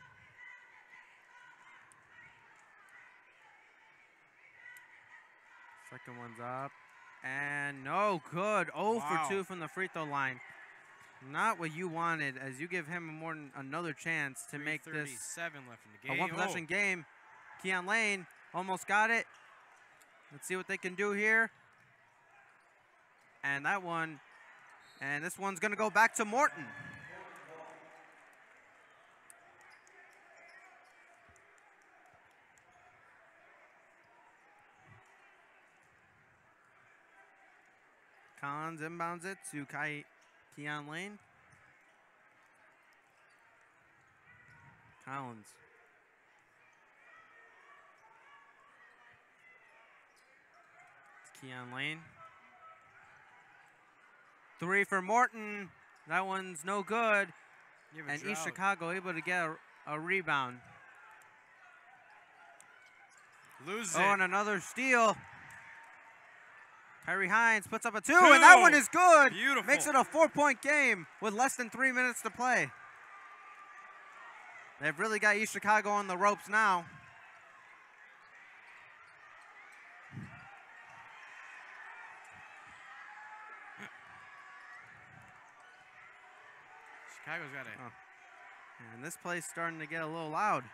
Second one's up. And no good. 0 for 2 from the free throw line. Not what you wanted, as you give him another chance to make this 3:37 left in the game. A one-possession game. Keon Lane almost got it. Let's see what they can do here. And that one, and this one's going to go back to Morton. Collins inbounds it to Keon Lane. Collins. Keon Lane. 3 for Morton. That one's no good. And East Chicago able to get a rebound. Lose it. Oh, and another steal. Kyrie Hines puts up a 2, and that one is good. Beautiful. Makes it a 4-point game with less than 3 minutes to play. They've really got East Chicago on the ropes now. Chicago's got it. Oh. And this play's starting to get a little loud.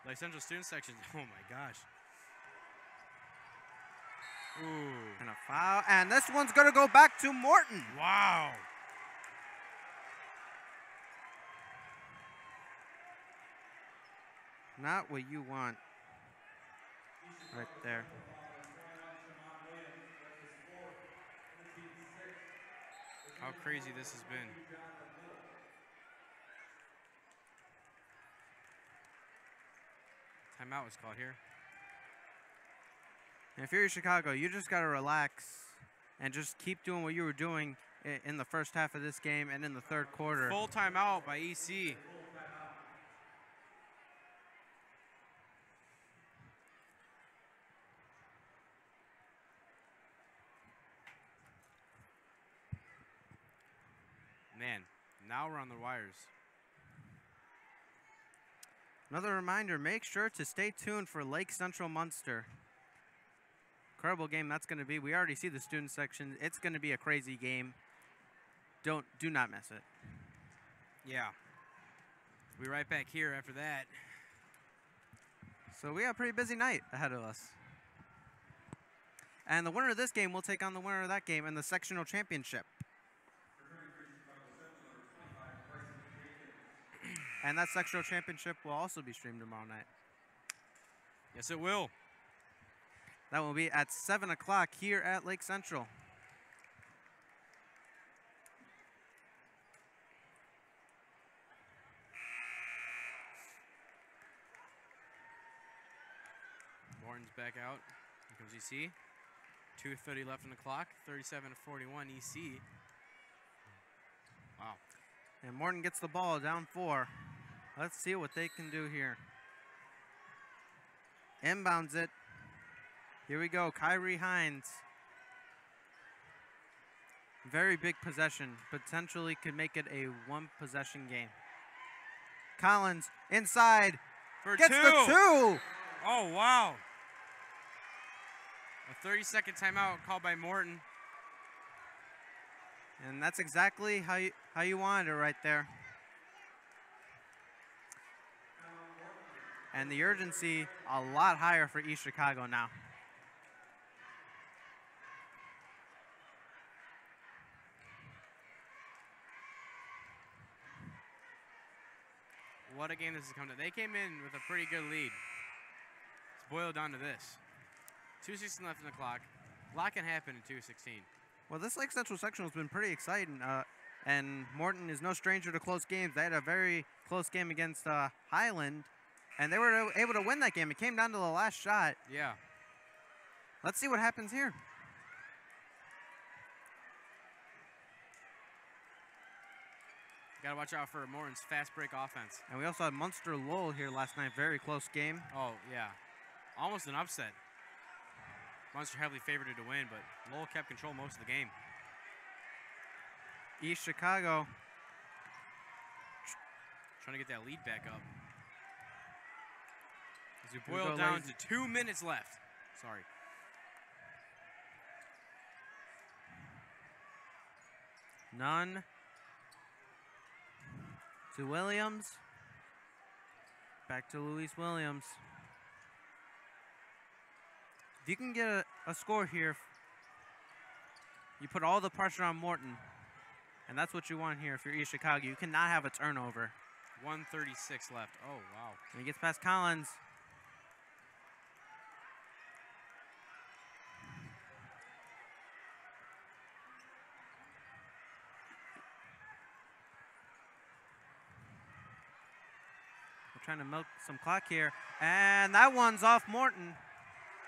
Like Central student section. Oh my gosh. Ooh. And a foul. And this one's going to go back to Morton. Wow. Not what you want. Right there. How crazy this has been. Timeout was called here. And if you're Chicago, you just got to relax and just keep doing what you were doing in the first half of this game and in the third quarter. Full timeout by EC. Man, now we're on the wires. Another reminder, make sure to stay tuned for Lake Central Munster. Incredible game that's going to be. We already see the student section. It's going to be a crazy game. Do not miss it. Yeah. We'll be right back here after that. So we have a pretty busy night ahead of us. And the winner of this game will take on the winner of that game in the sectional championship. And that sectional championship will also be streamed tomorrow night. Yes, it will. That will be at 7 o'clock here at Lake Central. Morton's back out. Here comes EC. 2:30 left on the clock. 37-41 EC. Wow. And Morton gets the ball down 4. Let's see what they can do here. Inbounds it. Here we go, Kyrie Hines. Very big possession. Potentially could make it a one-possession game. Collins inside. Gets the 2. Oh, wow. A 30-second timeout called by Morton. And that's exactly how you wanted it right there. And the urgency a lot higher for East Chicago now. What a game this has come to. They came in with a pretty good lead. It's boiled down to this. 2:16 left in the clock. A lot can happen in 2:16. Well, this Lake Central sectional has been pretty exciting, and Morton is no stranger to close games. They had a very close game against Highland, and they were able to win that game. It came down to the last shot. Yeah. Let's see what happens here. Got to watch out for Morton's fast break offense. And we also had Munster Lowell here last night. Very close game. Oh, yeah. Almost an upset. Munster heavily favored to win, but Lowell kept control most of the game. East Chicago trying to get that lead back up. As we boil down to 2 minutes left. Sorry. None. To Williams. Back to Luis Williams. If you can get a score here, you put all the pressure on Morton. And that's what you want here if you're East Chicago. You cannot have a turnover. 1:36 left. Oh, wow. And he gets past Collins. We're trying to milk some clock here. And that one's off Morton.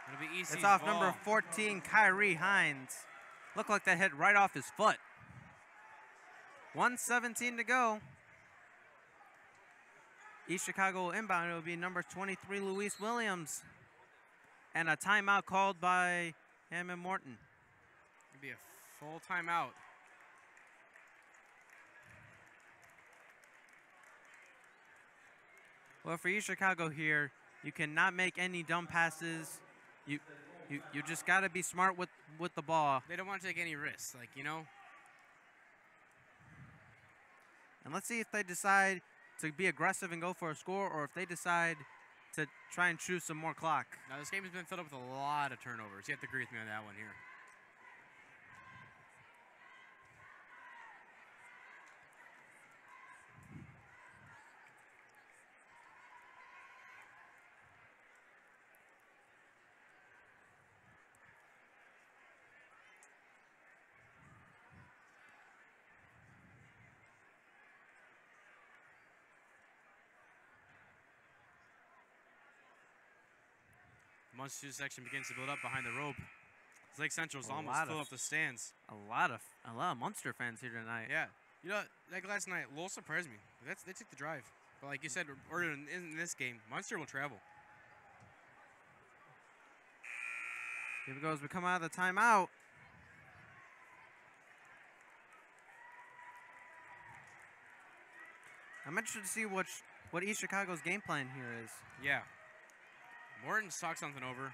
It'll be EC's It's off ball. number 14, Kyrie Hines. Looked like that hit right off his foot. 1:17 to go. East Chicago will inbound. It will be number 23, Luis Williams. And a timeout called by him and Morton. It'll be a full timeout. Well, for East Chicago here, you cannot make any dumb passes. You just got to be smart with the ball. They don't want to take any risks, like, you know. And let's see if they decide to be aggressive and go for a score, or if they decide to try and choose some more clock. Now, this game has been filled up with a lot of turnovers. You have to agree with me on that one here. Munster section begins to build up behind the rope. Lake Central's almost filled up the stands. A lot of Munster fans here tonight. Yeah. You know, like last night, Lowell surprised me. They took the drive. But like you said, or in this game, Munster will travel. Here we go as we come out of the timeout. I'm interested to see what East Chicago's game plan here is. Yeah. Morton's talked something over.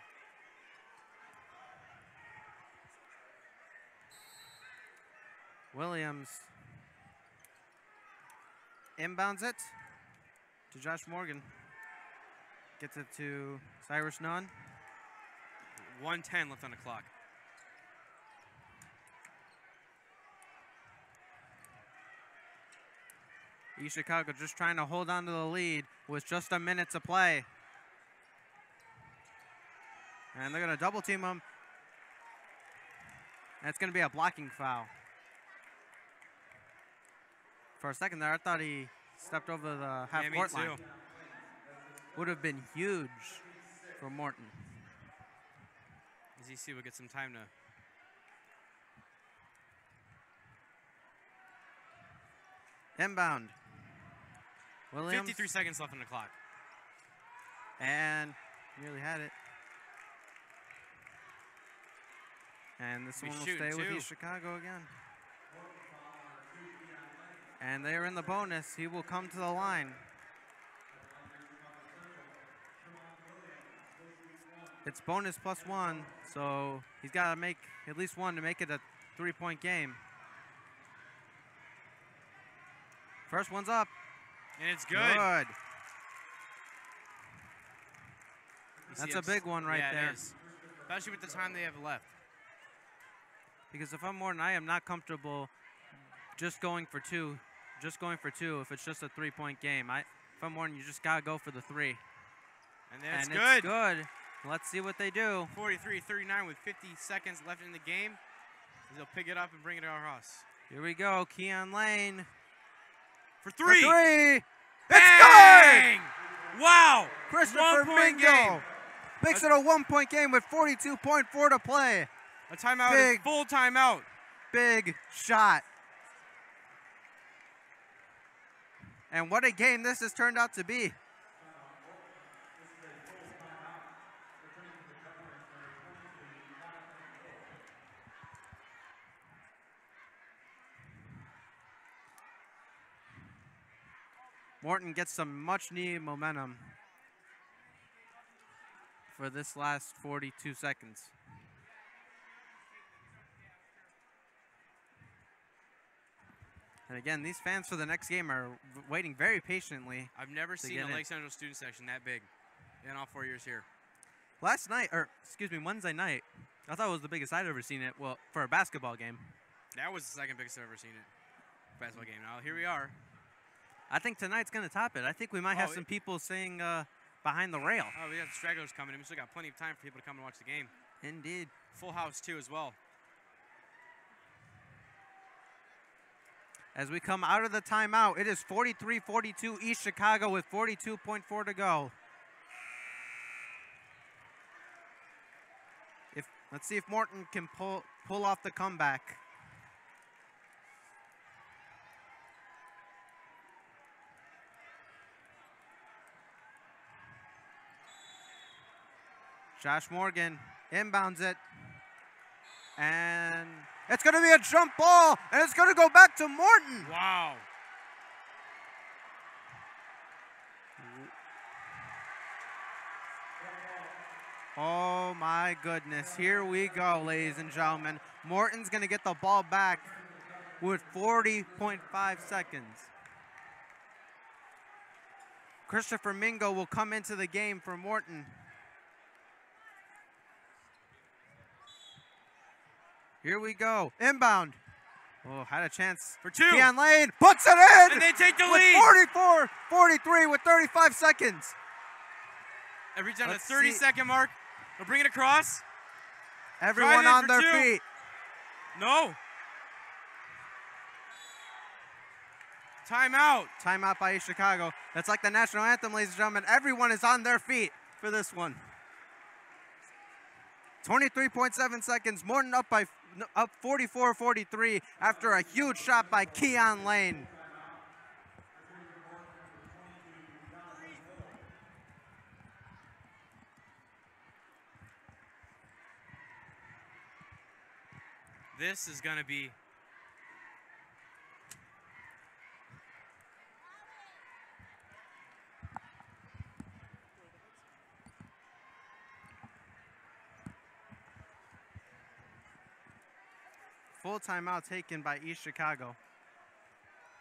Williams inbounds it to Josh Morgan. Gets it to Cyrus Nunn. 1:10 left on the clock. East Chicago just trying to hold on to the lead with just a minute to play. And they're going to double team him. And it's going to be a blocking foul. For a second there, I thought he stepped over the half-court line. Would have been huge for Morton. As you see, we'll get some time to... Inbound. Williams. 53 seconds left on the clock. And nearly had it. And this one will stay with East Chicago again. And they are in the bonus. He will come to the line. It's bonus +1, so he's got to make at least one to make it a 3-point game. First one's up. And it's good. Good. That's a big one right there. It is. Especially with the time they have left. Because if I'm Morton, I am not comfortable just going for two. If it's just a 3-point game. If I'm Morton, you just got to go for the 3. And good. It's good. Let's see what they do. 43-39 with 50 seconds left in the game. They'll pick it up and bring it across. Here we go. Keon Lane. For 3. It's good! Wow! Christopher Mingo makes it a 1-point game with 42.4 to play. A timeout is full timeout. Big shot. And what a game this has turned out to be. Morton gets some much-needed momentum for this last 42 seconds. And again, these fans for the next game are waiting very patiently. I've never seen a Lake Central student section that big in all 4 years here. Wednesday night, I thought it was the biggest I'd ever seen it, well, for a basketball game. That was the second biggest I've ever seen it. Basketball game. Now, here we are. I think tonight's going to top it. I think we might have some people saying behind the rail. Oh, we got the stragglers coming in. We still got plenty of time for people to come and watch the game. Indeed. Full house, too, as well. As we come out of the timeout, it is 43-42 East Chicago with 42.4 to go. Let's see if Morton can pull off the comeback. Josh Morgan inbounds it. And it's going to be a jump ball, and it's going to go back to Morton. Wow. Oh, my goodness. Here we go, ladies and gentlemen. Morton's going to get the ball back with 40.5 seconds. Christopher Mingo will come into the game for Morton. Here we go. Inbound. Oh, had a chance. For two. Keon Lane puts it in. And they take the with lead. 44-43 with 35 seconds. They reach down to the 30-second mark. They'll bring it across. Everyone on their feet. No. Timeout. Timeout by East Chicago. That's like the national anthem, ladies and gentlemen. Everyone is on their feet for this one. 23.7 seconds. Morton up 44-43 after a huge shot by Keon Lane. This is going to be full timeout taken by East Chicago.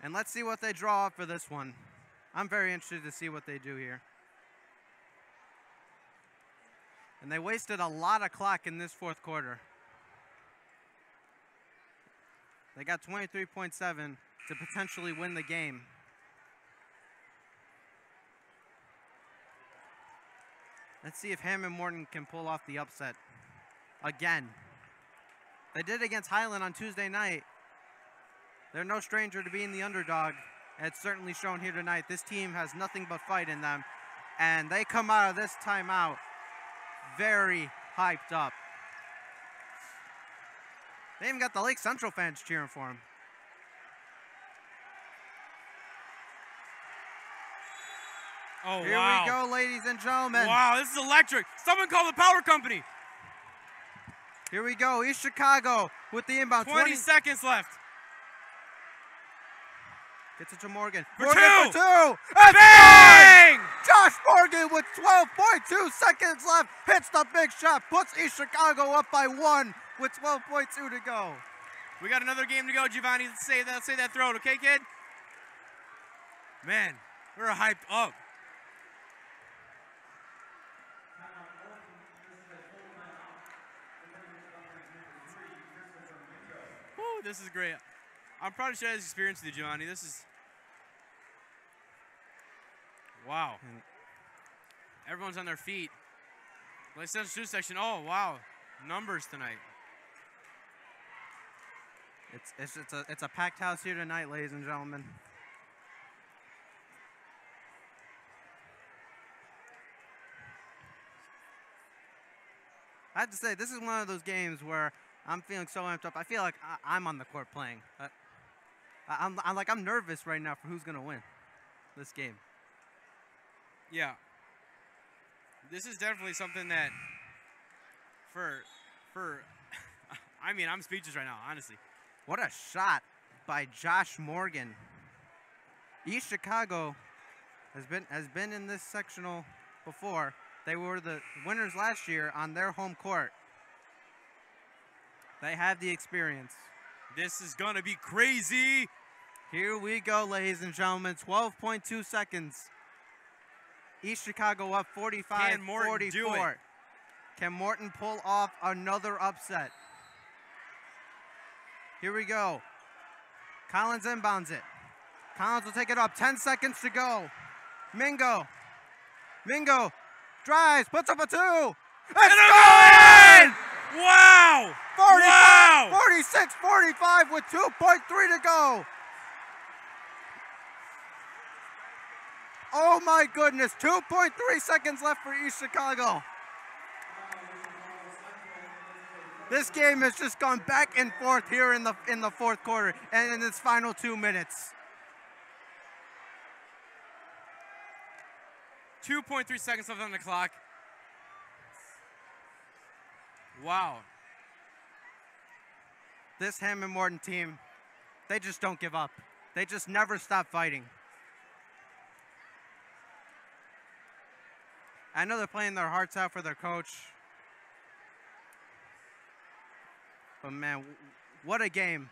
And let's see what they draw up for this one. I'm very interested to see what they do here. And they wasted a lot of clock in this fourth quarter. They got 23.7 to potentially win the game. Let's see if Hammond Morton can pull off the upset again. They did against Highland on Tuesday night. They're no stranger to being the underdog. And it's certainly shown here tonight. This team has nothing but fight in them. And they come out of this timeout very hyped up. They even got the Lake Central fans cheering for him. Oh, Here wow. we go, ladies and gentlemen. Wow, this is electric. Someone call the power company. Here we go, East Chicago with the inbound. 20 seconds left. Gets it to Morgan. For Morgan two. for two. Bang! Josh Morgan with 12.2 seconds left. Hits the big shot. Puts East Chicago up by 1 with 12.2 to go. We got another game to go, Giovanni. Let's say that throw, okay, kid? Man, we're hyped up. Woo, this is great. I'm proud to share this experience with you, Giovanni. This is... Wow. Everyone's on their feet. Lake Central section. Oh, wow. Numbers tonight. It's a packed house here tonight, ladies and gentlemen. I have to say, this is one of those games where I'm feeling so amped up. I feel like I'm on the court playing. I'm nervous right now for who's gonna win this game. Yeah. This is definitely something that I mean, I'm speechless right now, honestly. What a shot by Josh Morgan. East Chicago has been in this sectional before. They were the winners last year on their home court. They have the experience. This is gonna be crazy. Here we go, ladies and gentlemen. 12.2 seconds. East Chicago up 45-44. Can Morton pull off another upset? Here we go. Collins inbounds it. Collins will take it up. 10 seconds to go. Mingo drives, puts up a 2. It's going! Wow! 46-45 with 2.3 to go. Oh my goodness, 2.3 seconds left for East Chicago. This game has just gone back and forth here in the fourth quarter and in its final 2 minutes. 2.3 seconds left on the clock. Wow. This Hammond Morton team, they just don't give up. They just never stop fighting. I know they're playing their hearts out for their coach. But man, what a game.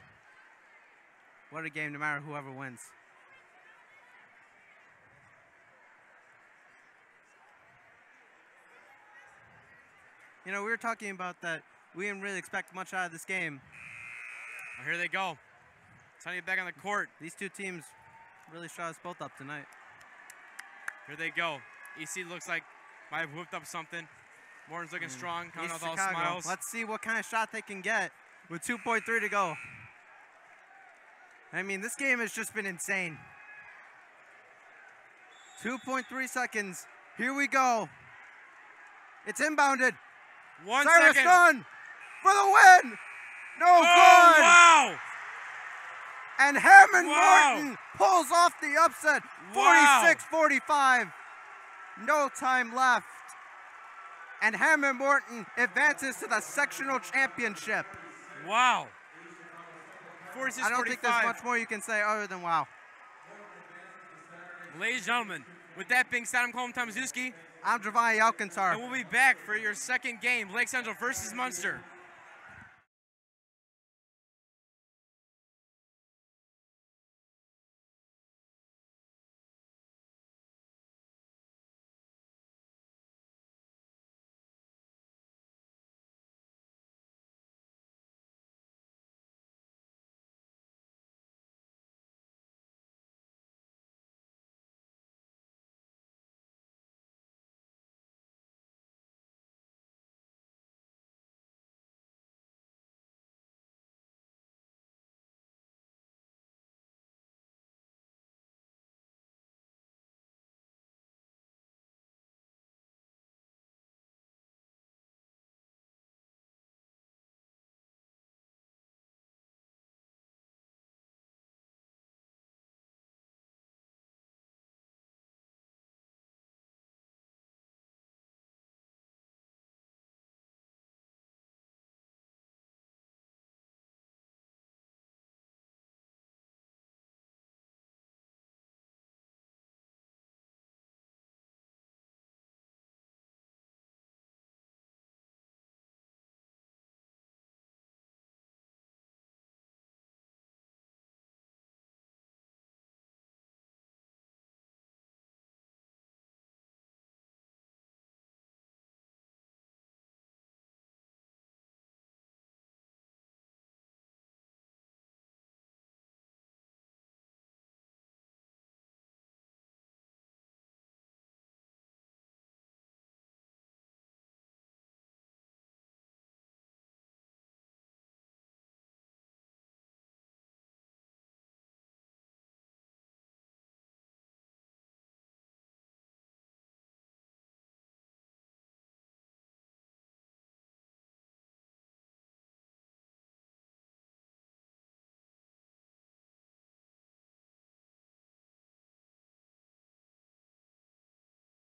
What a game, no matter whoever wins. You know, we were talking about that we didn't really expect much out of this game. Well, here they go. Sonny back on the court. These two teams really shot us both up tonight. Here they go. EC looks like might have whipped up something. Morton's looking strong, coming East with all Chicago. smiles. Let's see what kind of shot they can get with 2.3 to go. I mean, this game has just been insane. 2.3 seconds. Here we go. It's inbounded. 1 Cyrus second. Dunn for the win. No good. Wow. And Hammond Wow. Morton pulls off the upset. Wow. 46-45. No time left. And Hammond Morton advances to the sectional championship. Wow. 46-45. I don't think there's much more you can say other than wow. Ladies and gentlemen, with that being said, I'm Colin Tomaszewski. I'm Giovanni Alcantar. And we'll be back for your second game, Lake Central versus Munster.